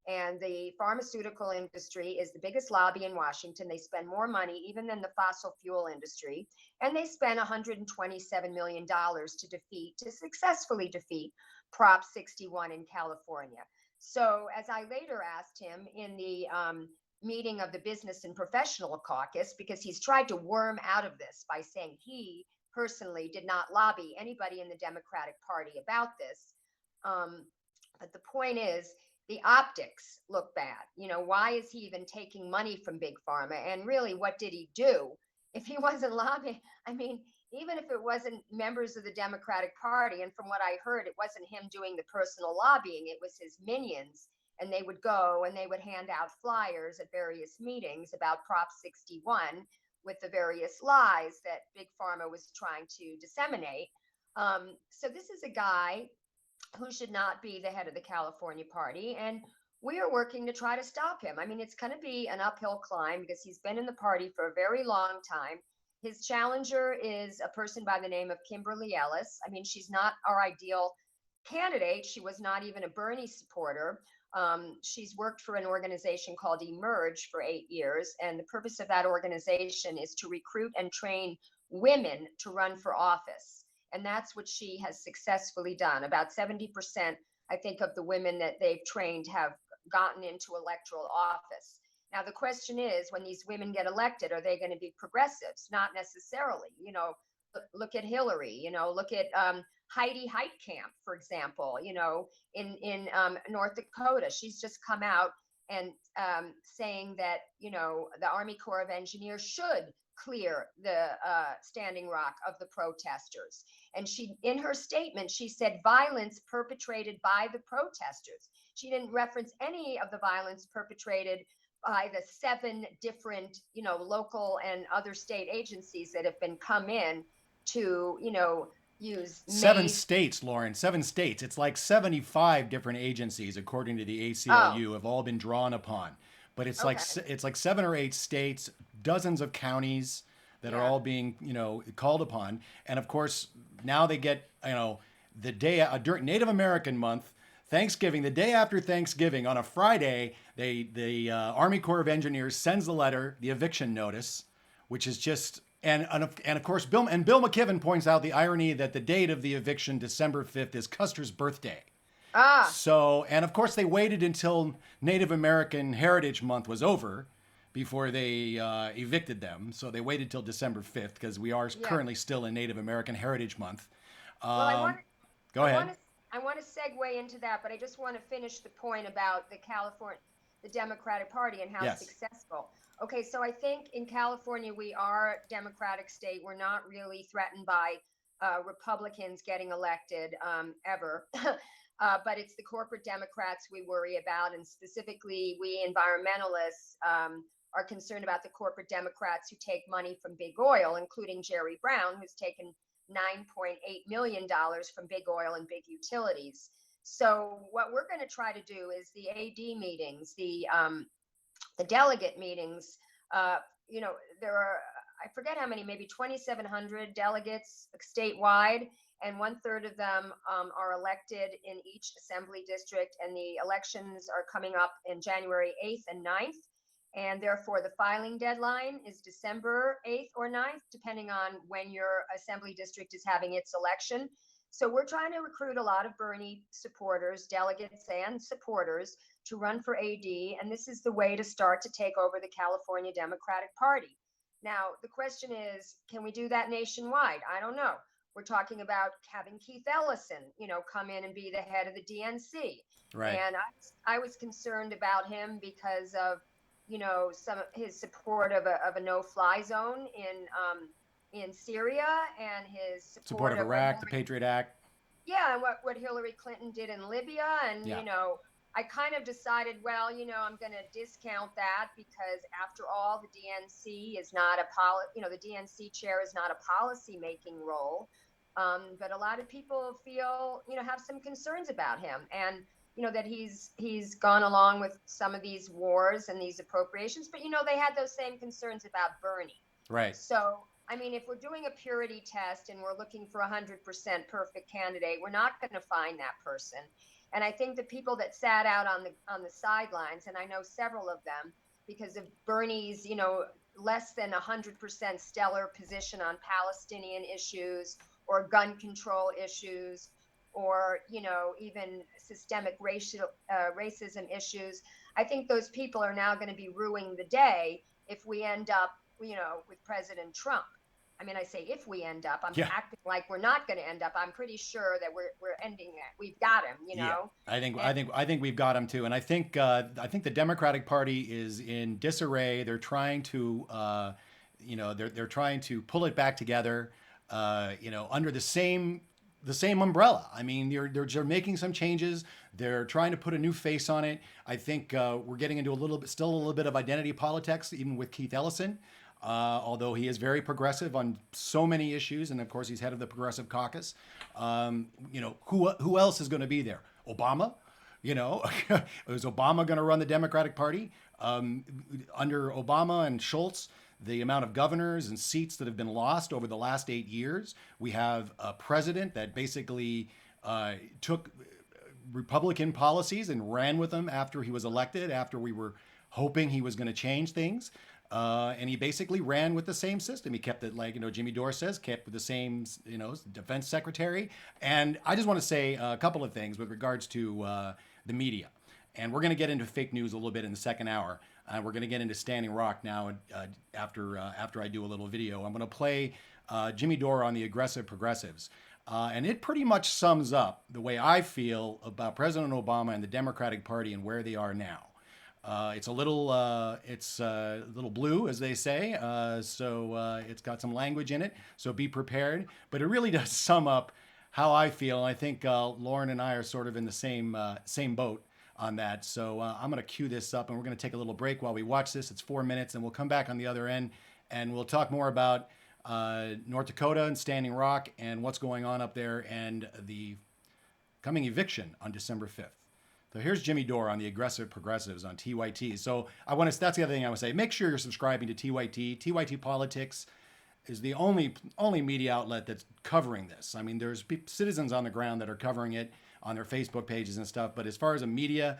And the pharmaceutical industry is the biggest lobby in Washington. They spend more money even than the fossil fuel industry. And they spent $127 million to successfully defeat Prop 61 in California. So as I later asked him in the meeting of the Business and Professional Caucus, because he's tried to worm out of this by saying he personally did not lobby anybody in the Democratic Party about this. But the point is, the optics look bad. You know, why is he even taking money from Big Pharma? And really, what did he do if he wasn't lobbying? I mean, even if it wasn't members of the Democratic Party, and from what I heard, it wasn't him doing the personal lobbying, it was his minions. And they would go and they would hand out flyers at various meetings about Prop 61 with the various lies that Big Pharma was trying to disseminate. So this is a guy who should not be the head of the California party. And we are working to try to stop him. I mean, it's going to be an uphill climb because he's been in the party for a very long time. His challenger is a person by the name of Kimberly Ellis. I mean, she's not our ideal candidate. She was not even a Bernie supporter. She's worked for an organization called Emerge for 8 years. And the purpose of that organization is to recruit and train women to run for office. And that's what she has successfully done. About 70%, I think, of the women that they've trained have gotten into electoral office. Now, the question is, when these women get elected, are they going to be progressives? Not necessarily. You know, look at Hillary, you know, look at Heidi Heitkamp, for example, you know, in North Dakota. She's just come out and saying that, you know, the Army Corps of Engineers should clear the Standing Rock of the protesters. And she, in her statement, she said violence perpetrated by the protesters. She didn't reference any of the violence perpetrated by the 7 different, you know, local and other state agencies that have been come in to, you know, use 7 states, Lauren, 7 states. It's like 75 different agencies, according to the ACLU, have all been drawn upon. But it's like 7 or 8 states, dozens of counties that are all being, you know, called upon. And of course, now they get, you know, the day during Native American month, Thanksgiving, the day after Thanksgiving, on a Friday, the Army Corps of Engineers sends the letter, the eviction notice, which is just, and of course, Bill McKibben points out the irony that the date of the eviction, December 5th, is Custer's birthday. So, and of course, they waited until Native American Heritage Month was over before they evicted them. So they waited till December 5th because we are currently still in Native American Heritage Month. Well, go ahead. I want to segue into that, but I just want to finish the point about the Democratic Party and how successful. Okay, so I think in California, we are a Democratic state. We're not really threatened by Republicans getting elected ever. But it's the corporate Democrats we worry about. And specifically, we environmentalists are concerned about the corporate Democrats who take money from big oil, including Jerry Brown, who's taken $9.8 million from big oil and big utilities. So what we're going to try to do is the AD meetings, the delegate meetings. You know, there are, I forget how many, maybe 2,700 delegates statewide, and 1/3 of them are elected in each assembly district. And the elections are coming up in January 8th and 9th. And therefore, the filing deadline is December 8th or 9th, depending on when your assembly district is having its election. So we're trying to recruit a lot of Bernie supporters, delegates and supporters to run for AD. And this is the way to start to take over the California Democratic Party. Now, the question is, can we do that nationwide? I don't know. We're talking about having Keith Ellison, you know, come in and be the head of the DNC. Right. And I was concerned about him because of, you know, some of his support of a no-fly zone in Syria, and his support of Iraq, the Patriot Act. Yeah, and what Hillary Clinton did in Libya. And, you know, I kind of decided, well, you know, I'm going to discount that because after all, the DNC is not the DNC chair is not a policy-making role. But a lot of people feel, you know, have some concerns about him, and, you know, that he's gone along with some of these wars and these appropriations. But, you know, they had those same concerns about Bernie. Right. So, I mean, if we're doing a purity test and we're looking for 100% perfect candidate, we're not going to find that person. And I think the people that sat out on the sidelines, and I know several of them, because of Bernie's, you know, less than 100% stellar position on Palestinian issues or gun control issues, or, even systemic racism issues. I think those people are now going to be ruining the day if we end up, with President Trump. I mean, I say if we end up, I'm acting like we're not going to end up. I'm pretty sure that we're ending it. We've got him, know. I think we've got him too, and I think the Democratic Party is in disarray. They're trying to, they're trying to pull it back together, under the same umbrella. I mean, they're making some changes. They're trying to put a new face on it. I think we're getting into still a little bit of identity politics, even with Keith Ellison. Although he is very progressive on so many issues, and of course he's head of the Progressive Caucus. Who else is going to be there? Obama? Is Obama going to run the Democratic Party? Under Obama and Schultz, the amount of governors and seats that have been lost over the last 8 years, we have a president that basically took Republican policies and ran with them after he was elected, after we were hoping he was going to change things. And he basically ran with the same system. He kept it, like, Jimmy Dore says, kept with the same, defense secretary. And I just want to say a couple of things with regards to the media. And we're going to get into fake news a little bit in the second hour. We're going to get into Standing Rock now after I do a little video. I'm going to play Jimmy Dore on the aggressive progressives. And it pretty much sums up the way I feel about President Obama and the Democratic Party and where they are now. It's a little blue, as they say, so it's got some language in it, so be prepared. But it really does sum up how I feel, and I think Lauren and I are sort of in the same boat on that. So I'm going to cue this up, and we're going to take a little break while we watch this. It's 4 minutes, and we'll come back on the other end, and we'll talk more about North Dakota and Standing Rock and what's going on up there and the coming eviction on December 5th. So here's Jimmy Dore on the aggressive progressives on TYT. So that's the other thing I would say. Make sure you're subscribing to TYT. TYT Politics is the only media outlet that's covering this. I mean, there's citizens on the ground that are covering it on their Facebook pages and stuff. But as far as a media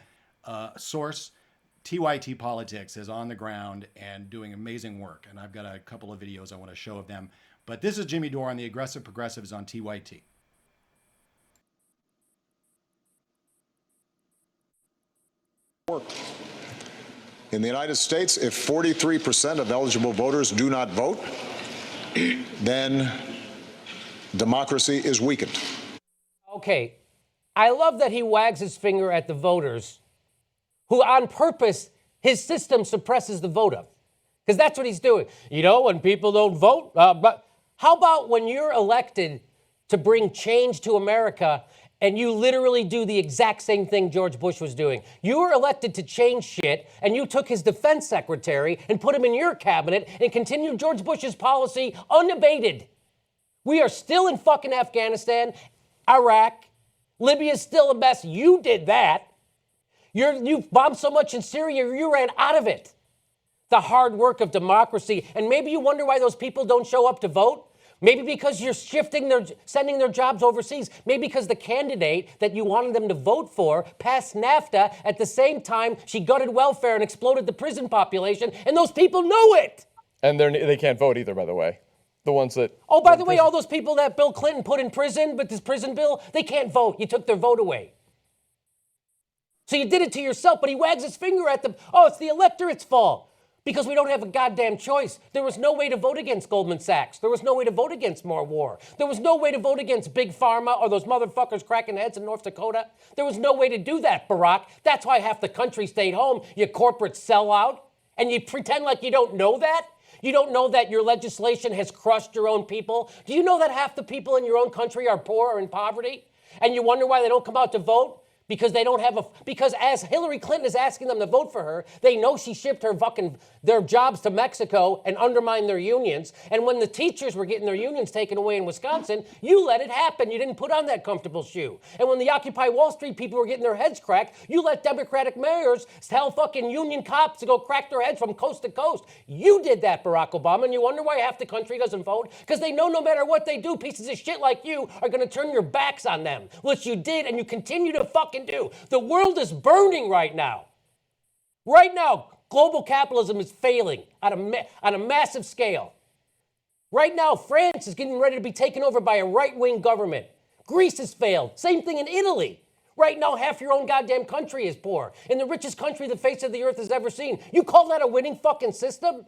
source, TYT Politics is on the ground and doing amazing work. And I've got a couple of videos I want to show of them. But this is Jimmy Dore on the aggressive progressives on TYT. In the United States, if 43% of eligible voters do not vote, then democracy is weakened. Okay, I love that he wags his finger at the voters who on purpose, his system suppresses the vote of. Because that's what he's doing. When people don't vote, but how about when you're elected to bring change to America and you literally do the exact same thing George Bush was doing? You were elected to change shit, and you took his defense secretary and put him in your cabinet and continued George Bush's policy unabated. We are still in fucking Afghanistan, Iraq, Libya's still a mess. You did that. You bombed so much in Syria, you ran out of it. The hard work of democracy. And maybe you wonder why those people don't show up to vote. Maybe because you're sending their jobs overseas. Maybe because the candidate that you wanted them to vote for passed NAFTA at the same time she gutted welfare and exploded the prison population, and those people know it. And they can't vote either, by the way. The ones that... Oh, by the way, all those people that Bill Clinton put in prison with this prison bill, they can't vote. You took their vote away. So you did it to yourself, but he wags his finger at them. Oh, it's the electorate's fault. Because we don't have a goddamn choice. There was no way to vote against Goldman Sachs. There was no way to vote against more war. There was no way to vote against Big Pharma or those motherfuckers cracking heads in North Dakota. There was no way to do that, Barack. That's why half the country stayed home, you corporate sellout. And you pretend like you don't know that? You don't know that your legislation has crushed your own people? Do you know that half the people in your own country are poor or in poverty? And you wonder why they don't come out to vote? Because they don't have because as Hillary Clinton is asking them to vote for her, they know she shipped their jobs to Mexico and undermined their unions. And when the teachers were getting their unions taken away in Wisconsin, you let it happen. You didn't put on that comfortable shoe. And when the Occupy Wall Street people were getting their heads cracked, you let Democratic mayors tell fucking union cops to go crack their heads from coast to coast. You did that, Barack Obama, and you wonder why half the country doesn't vote? Because they know no matter what they do, pieces of shit like you are going to turn your backs on them, which you did, and you continue to fucking do. The world is burning right now. Right now, global capitalism is failing on a massive scale. Right now, France is getting ready to be taken over by a right-wing government Greece has failed. Same thing in Italy. Right now, half your own goddamn country is poor. In the richest country the face of the earth has ever seen. You call that a winning fucking system?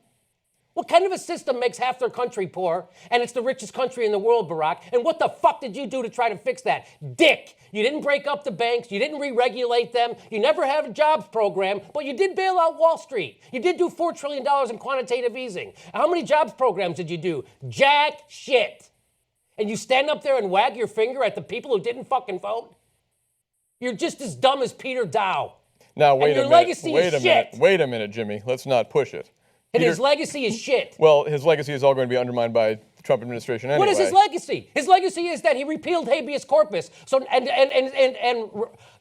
What kind of a system makes half their country poor, and it's the richest country in the world, Barack? And what the fuck did you do to try to fix that? Dick! You didn't break up the banks, you didn't re-regulate them, you never had a jobs program, but you did bail out Wall Street. You did do $4 trillion in quantitative easing. How many jobs programs did you do? Jack shit. And you stand up there and wag your finger at the people who didn't fucking vote? You're just as dumb as Peter Dow. Now, wait a minute. Legacy Wait is a shit. minute. Wait a minute, Jimmy. Let's not push it. And his legacy is shit. Well, his legacy is all going to be undermined by the Trump administration anyway. What is his legacy? His legacy is that he repealed habeas corpus and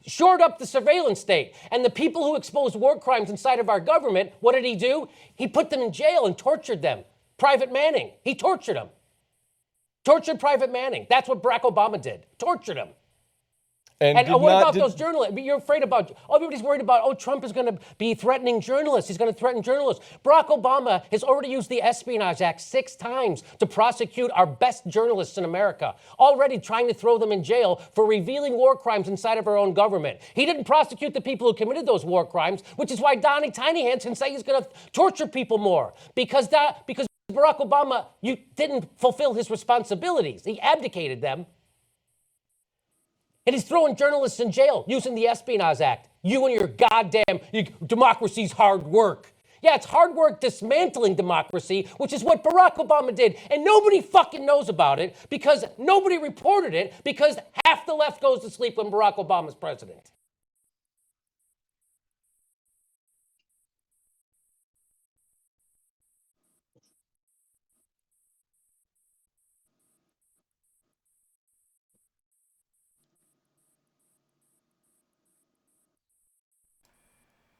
shored up the surveillance state. And the people who exposed war crimes inside of our government, what did he do? He put them in jail and tortured them. Private Manning. He tortured them. Tortured Private Manning. That's what Barack Obama did. Tortured him. And what about those journalists? You're afraid about, everybody's worried about, Trump is going to be threatening journalists. He's going to threaten journalists. Barack Obama has already used the Espionage Act 6 times to prosecute our best journalists in America, already trying to throw them in jail for revealing war crimes inside of our own government. He didn't prosecute the people who committed those war crimes, which is why Donnie Tiny Hands can say he's going to torture people more. Because Barack Obama, you didn't fulfill his responsibilities. He abdicated them. And he's throwing journalists in jail using the Espionage Act. You and your goddamn democracy's hard work. Yeah, it's hard work dismantling democracy, which is what Barack Obama did. And nobody fucking knows about it because nobody reported it because half the left goes to sleep when Barack Obama's president.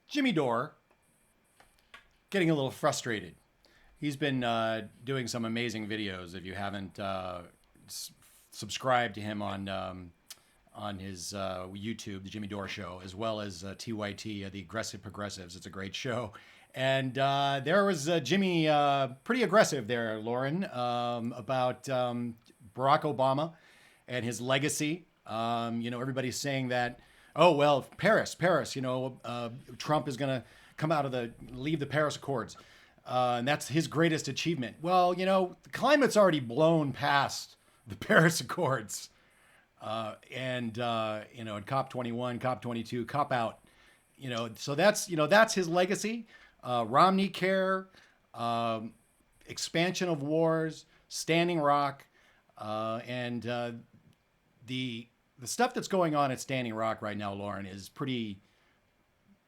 Jimmy Dore getting a little frustrated. He's been doing some amazing videos. If you haven't subscribed to him on his YouTube, The Jimmy Dore Show, as well as TYT, The Aggressive Progressives. It's a great show. And there was Jimmy pretty aggressive there, Lauren, about Barack Obama and his legacy. Everybody's saying that, Paris, Trump is going to leave the Paris Accords. And that's his greatest achievement. Well, the climate's already blown past the Paris Accords. At COP21, COP22, COP out. So that's his legacy. Romney Care, expansion of wars, Standing Rock, and the stuff that's going on at Standing Rock right now, Lauren, is pretty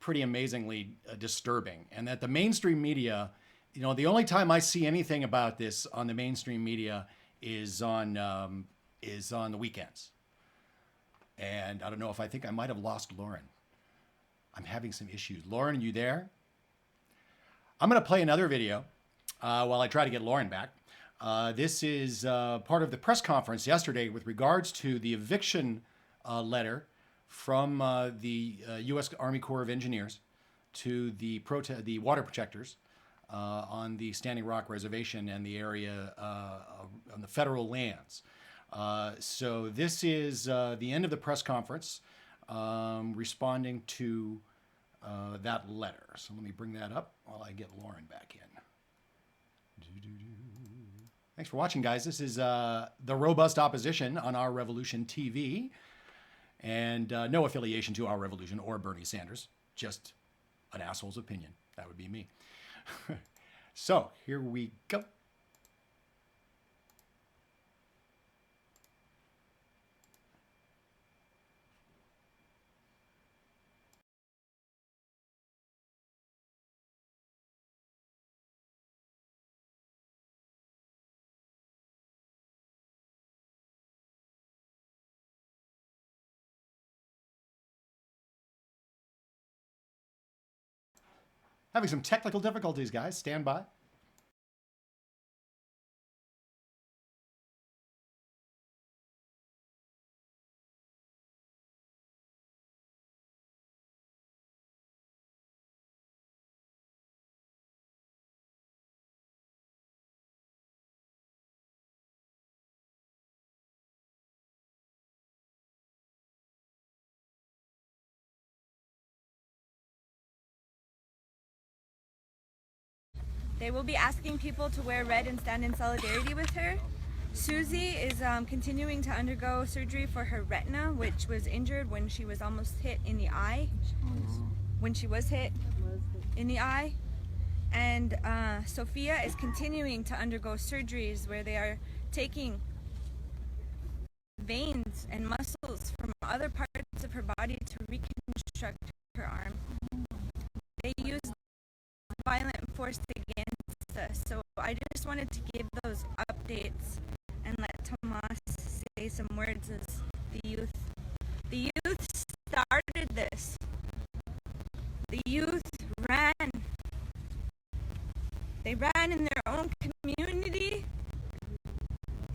amazingly disturbing. And that the mainstream media, the only time I see anything about this on the mainstream media is on the weekends. And I don't know if I think I might have lost Lauren. I'm having some issues. Lauren, are you there? I'm going to play another video while I try to get Lauren back. This is part of the press conference yesterday with regards to the eviction letter from the U.S. Army Corps of Engineers to the water protectors on the Standing Rock Reservation and the area on the federal lands. So this is the end of the press conference responding to that letter. So let me bring that up while I get Lauren back in. Thanks for watching, guys. This is The Robust Opposition on Our Revolution TV. And no affiliation to Our Revolution or Bernie Sanders. Just an asshole's opinion. That would be me. So here we go. Having some technical difficulties, guys. Stand by. They will be asking people to wear red and stand in solidarity with her. Susie is continuing to undergo surgery for her retina, which was injured when she was almost hit in the eye. When she was hit in the eye. And Sophia is continuing to undergo surgeries where they are taking veins and muscles from other parts of her body to reconstruct her arm. They used violent force against us, so I just wanted to give those updates and let Tomas say some words as the youth started this. The youth ran. They ran in their own community,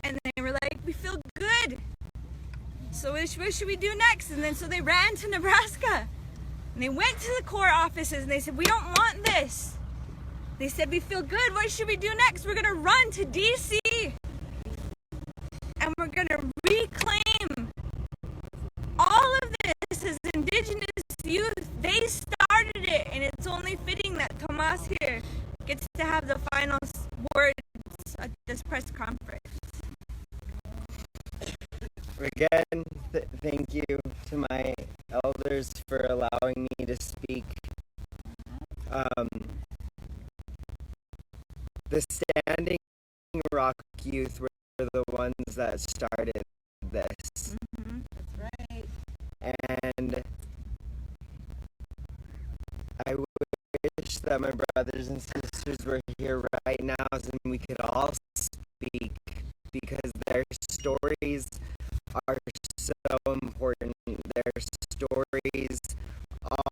and they were like, we feel good. So what should we do next? And then so they ran to Nebraska. And they went to the Corps offices and they said, we don't want this. They said, we feel good. What should we do next? We're going to run to D.C. and we're going to reclaim all of this as Indigenous youth. They started it, and it's only fitting that Tomas here gets to have the final words at this press conference. Again, thank you to my elders for allowing me to speak. The Standing Rock youth were the ones that started this. Mm-hmm. That's right. And I wish that my brothers and sisters were here right now and we could all speak, because their stories are so important. Their stories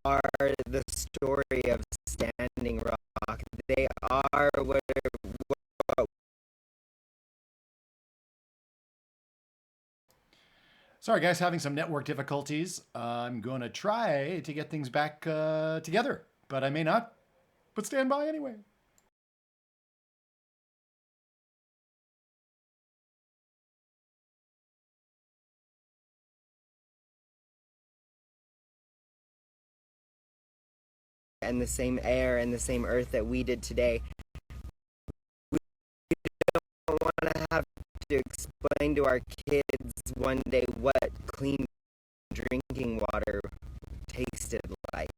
are the story of Standing Rock. They are what Sorry, guys, having some network difficulties. I'm going to try to get things back together, but I may not. But stand by anyway. and the same air and the same earth that we did today. We don't want to have to explain to our kids one day what clean drinking water tasted like.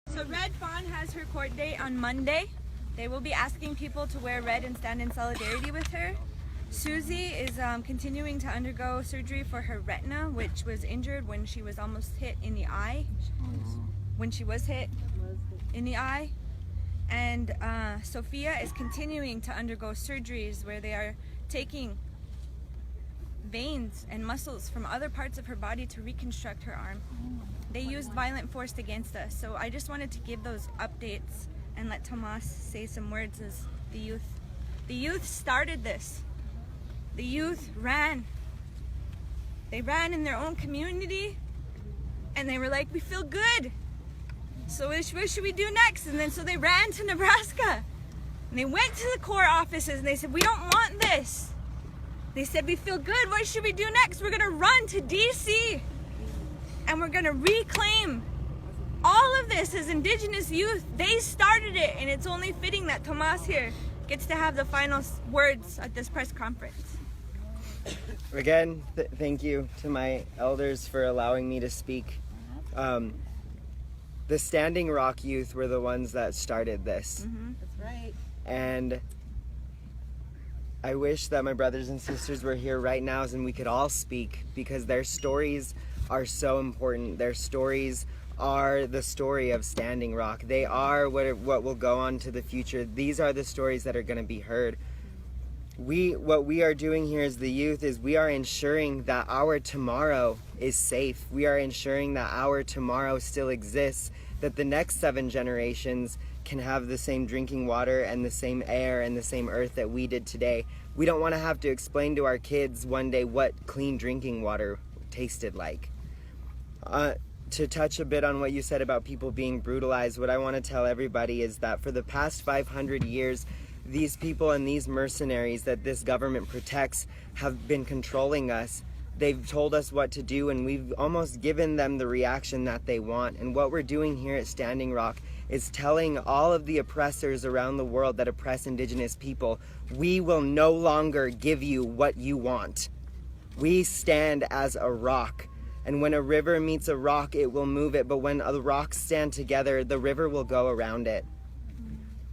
So Red Fawn has her court date on Monday. They will be asking people to wear red and stand in solidarity with her. Susie is continuing to undergo surgery for her retina, which was injured when she was almost hit in the eye. When she was hit in the eye. And Sophia is continuing to undergo surgeries where they are taking veins and muscles from other parts of her body to reconstruct her arm. They used violent force against us, so I just wanted to give those updates and let Tomas say some words as the youth. The youth started this. The youth ran. They ran in their own community, and they were like, we feel good. So what should we do next? And then so they ran to Nebraska, and they went to the Corps offices, and they said, we don't want this. They said, we feel good. What should we do next? We're going to run to DC and we're going to reclaim all of this as Indigenous youth. They started it, and it's only fitting that Tomas here gets to have the final words at this press conference. Again, thank you to my elders for allowing me to speak. The Standing Rock youth were the ones that started this. That's right. And I wish that my brothers and sisters were here right now and we could all speak, because their stories are so important. Their stories are the story of Standing Rock. They are what will go on to the future. These are the stories that are going to be heard. What we are doing here as the youth is we are ensuring that our tomorrow is safe. We are ensuring that our tomorrow still exists, that the next 7 generations can have the same drinking water and the same air and the same earth that we did today. We don't want to have to explain to our kids one day what clean drinking water tasted like. To touch a bit on what you said about people being brutalized, what I want to tell everybody is that for the past 500 years, these people and these mercenaries that this government protects have been controlling us. They've told us what to do, and we've almost given them the reaction that they want. And what we're doing here at Standing Rock is telling all of the oppressors around the world that oppress Indigenous people, we will no longer give you what you want. We stand as a rock. And when a river meets a rock, it will move it. But when the rocks stand together, the river will go around it.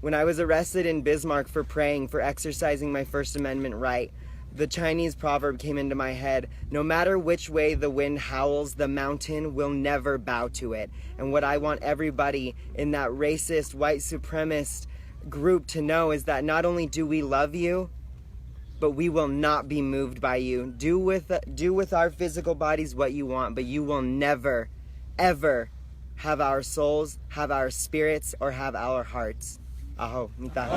When I was arrested in Bismarck for praying, for exercising my First Amendment right, the Chinese proverb came into my head: no matter which way the wind howls, the mountain will never bow to it. And what I want everybody in that racist, white supremacist group to know is that not only do we love you, but we will not be moved by you. Do with our physical bodies what you want, but you will never, ever have our souls, have our spirits, or have our hearts. Aho, mita.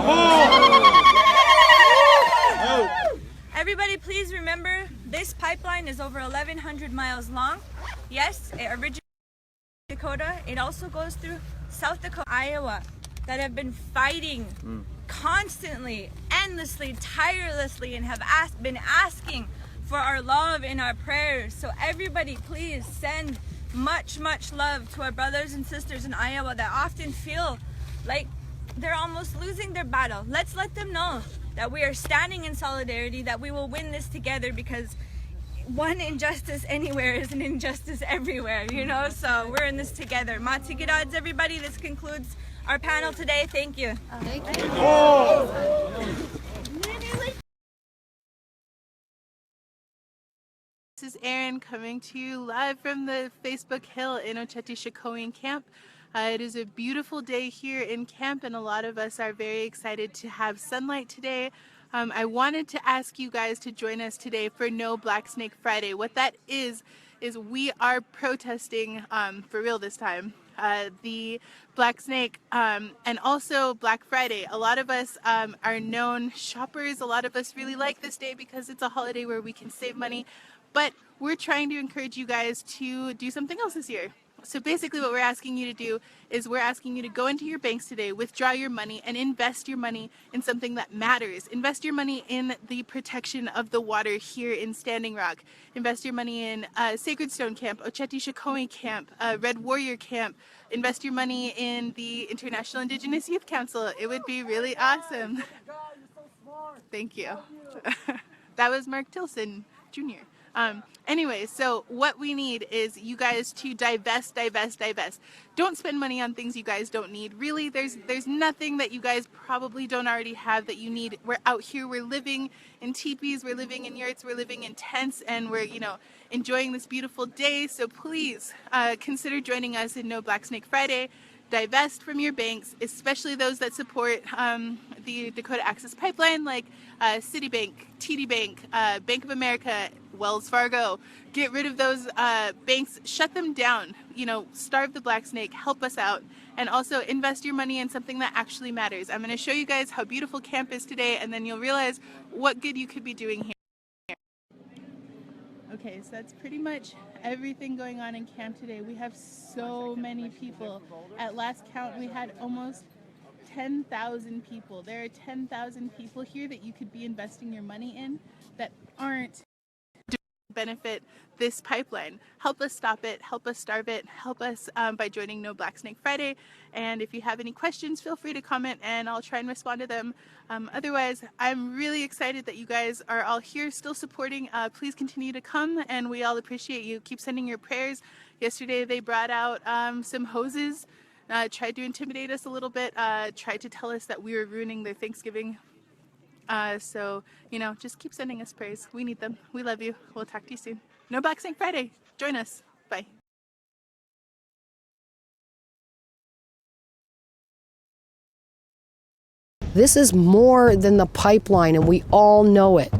Everybody, please remember, this pipeline is over 1,100 miles long. Yes, it originates in Dakota. It also goes through South Dakota, Iowa, that have been fighting constantly, endlessly, tirelessly, and have been asking for our love and our prayers. So everybody, please send much, much love to our brothers and sisters in Iowa that often feel like they're almost losing their battle. Let's let them know that we are standing in solidarity, that we will win this together, because one injustice anywhere is an injustice everywhere, you know? So we're in this together. Matigirads, everybody. This concludes our panel today. Thank you. Thank you. This is Erin coming to you live from the Facebook Hill in Oceti-Sakowin camp. It is a beautiful day here in camp, and a lot of us are very excited to have sunlight today. I wanted to ask you guys to join us today for No Black Snake Friday. What that is we are protesting, for real this time, the Black Snake and also Black Friday. A lot of us are known shoppers. A lot of us really like this day because it's a holiday where we can save money. But we're trying to encourage you guys to do something else this year. So basically what we're asking you to do is we're asking you to go into your banks today, withdraw your money, and invest your money in something that matters. Invest your money in the protection of the water here in Standing Rock. Invest your money in Sacred Stone Camp, Oceti-Sakowin Camp, Red Warrior Camp. Invest your money in the International Indigenous Youth Council. It would be really awesome. Thank you. That was Mark Tilson, Jr. Anyway, so what we need is you guys to divest. Don't spend money on things you guys don't need. Really, there's nothing that you guys probably don't already have that you need. We're out here, we're living in teepees, we're living in yurts, we're living in tents, and we're, enjoying this beautiful day. So please consider joining us in No Black Snake Friday. Divest from your banks, especially those that support the Dakota Access Pipeline, like Citibank, TD Bank, Bank of America, Wells Fargo. Get rid of those banks, shut them down, starve the black snake, help us out, and also invest your money in something that actually matters. I'm going to show you guys how beautiful camp is today, and then you'll realize what good you could be doing here. Okay, so that's pretty much everything going on in camp today. We have so many people. At last count, we had almost 10,000 people. There are 10,000 people here that you could be investing your money in that aren't benefit this pipeline. Help us stop it, help us starve it, help us by joining No Black Snake Friday. And if you have any questions, feel free to comment and I'll try and respond to them. Otherwise, I'm really excited that you guys are all here still supporting. Please continue to come and we all appreciate you. Keep sending your prayers. Yesterday they brought out some hoses, tried to intimidate us a little bit, tried to tell us that we were ruining their Thanksgiving. So, you know, just keep sending us prayers. We need them. We love you. We'll talk to you soon. No Black Snake Friday. Join us. Bye. This is more than the pipeline, and we all know it.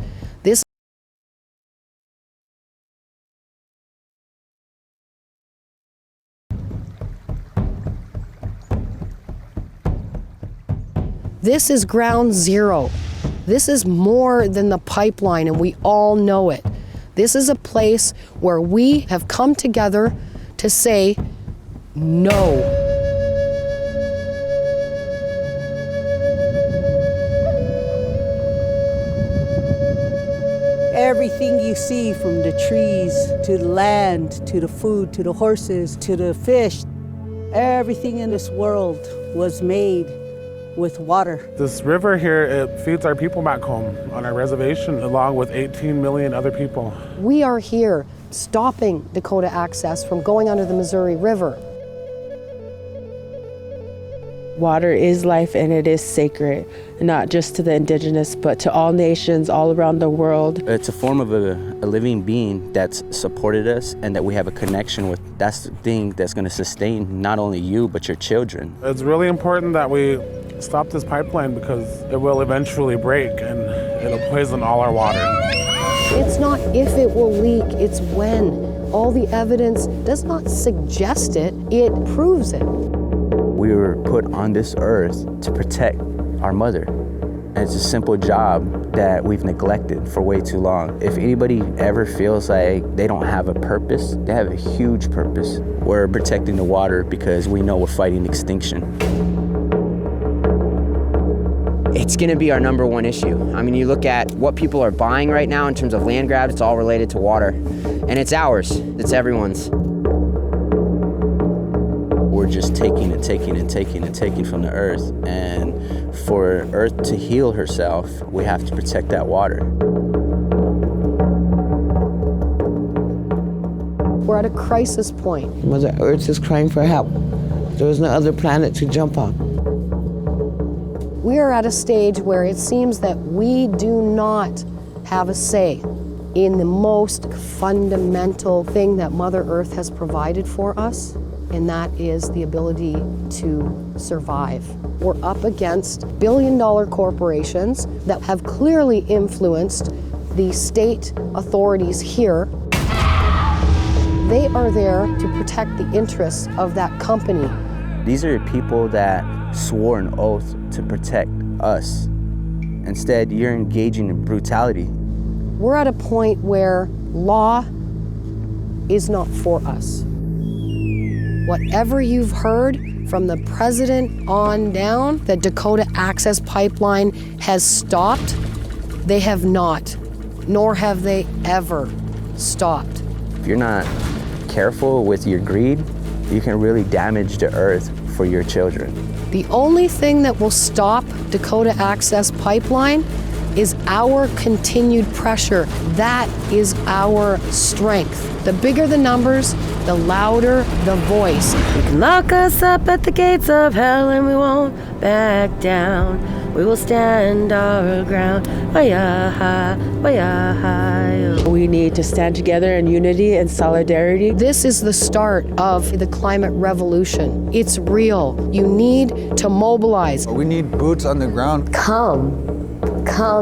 This is ground zero. This is more than the pipeline, and we all know it. This is a place where we have come together to say no. Everything you see, from the trees to the land, to the food, to the horses, to the fish, everything in this world was made with water. This river here, it feeds our people back home on our reservation, along with 18 million other people. We are here stopping Dakota Access from going under the Missouri River. Water is life and it is sacred, not just to the indigenous, but to all nations all around the world. It's a form of a living being that's supported us and that we have a connection with. That's the thing that's going to sustain not only you, but your children. It's really important that we stop this pipeline because it will eventually break and it'll poison all our water. It's not if it will leak, it's when. All the evidence does not suggest it, it proves it. We were put on this earth to protect our mother. And it's a simple job that we've neglected for way too long. If anybody ever feels like they don't have a purpose, they have a huge purpose. We're protecting the water because we know we're fighting extinction. It's going to be our #1 issue. I mean, you look at what people are buying right now in terms of land grabs, it's all related to water. And it's ours, it's everyone's. We're just taking and taking and taking and taking from the earth. And for earth to heal herself, we have to protect that water. We're at a crisis point. Mother Earth is crying for help. There is no other planet to jump on. We are at a stage where it seems that we do not have a say in the most fundamental thing that Mother Earth has provided for us, and that is the ability to survive. We're up against billion-dollar corporations that have clearly influenced the state authorities here. They are there to protect the interests of that company. These are people that swore an oath to protect us. Instead, you're engaging in brutality. We're at a point where law is not for us. Whatever you've heard from the president on down, the Dakota Access Pipeline has stopped, they have not, nor have they ever stopped. If you're not careful with your greed, you can really damage the earth for your children. The only thing that will stop Dakota Access Pipeline is our continued pressure. That is our strength. The bigger the numbers, the louder the voice. You can lock us up at the gates of hell and we won't back down. We will stand our ground. We need to stand together in unity and solidarity. This is the start of the climate revolution. It's real. You need to mobilize. We need boots on the ground. Come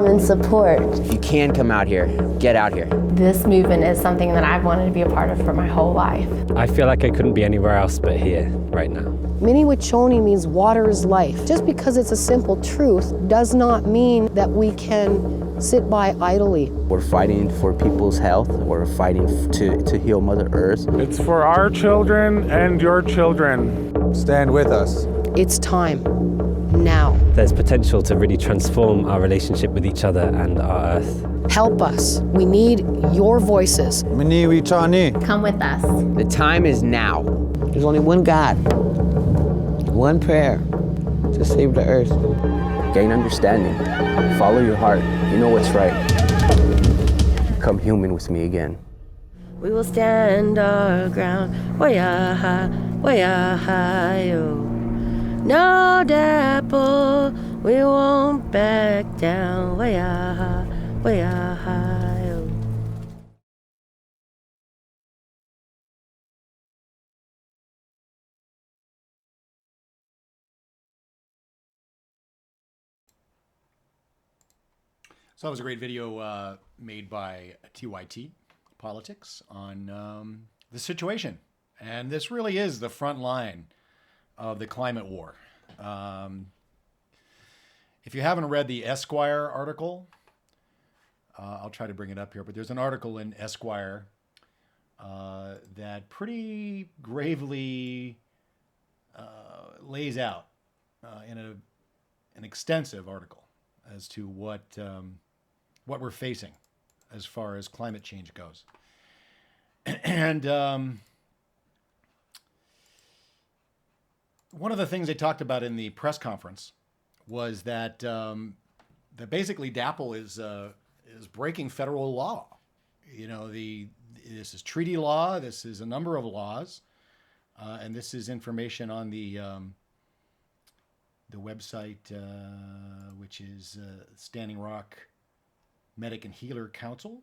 and support. You can come out here. Get out here. This movement is something that I've wanted to be a part of for my whole life. I feel like I couldn't be anywhere else but here right now. Mini-Wachoni means water is life. Just because it's a simple truth does not mean that we can sit by idly. We're fighting for people's health. We're fighting to heal Mother Earth. It's for our children and your children. Stand with us. It's time now. There's potential to really transform our relationship with each other and our Earth. Help us. We need your voices. Come with us. The time is now. There's only one God, one prayer to save the earth. Gain understanding. Follow your heart. You know what's right. Become human with me again. We will stand our ground. Way high, oh. No DAPL, we won't back down. Way high, oh. So that was a great video made by TYT Politics on the situation. And this really is the front line of the climate war. If you haven't read the Esquire article, I'll try to bring it up here, but there's an article in Esquire that pretty gravely lays out in an extensive article as to what we're facing as far as climate change goes. And one of the things they talked about in the press conference was that that basically DAPL is breaking federal law. You know, this is treaty law. This is a number of laws, and this is information on the website, which is Standing Rock Medic and Healer Council.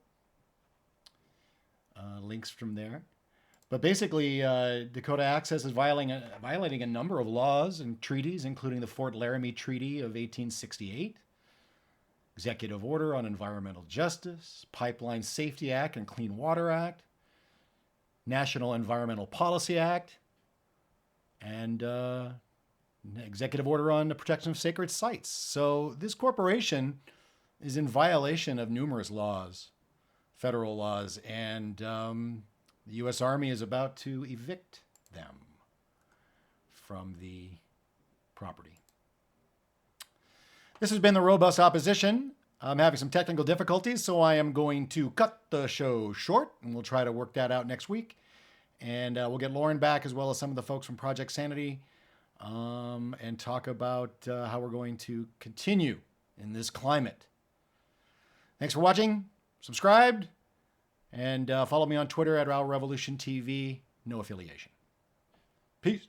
Links from there. But basically, Dakota Access is violating a number of laws and treaties, including the Fort Laramie Treaty of 1868, Executive Order on Environmental Justice, Pipeline Safety Act and Clean Water Act, National Environmental Policy Act, and Executive Order on the Protection of Sacred Sites. So this corporation is in violation of numerous laws, federal laws, and the U.S. Army is about to evict them from the property. This has been the Robust Opposition. I'm having some technical difficulties, so I am going to cut the show short, and we'll try to work that out next week. And we'll get Lauren back, as well as some of the folks from Project Sanity, and talk about how we're going to continue in this climate. Thanks for watching. Subscribed. And follow me on Twitter at Our Revolution TV. No affiliation. Peace.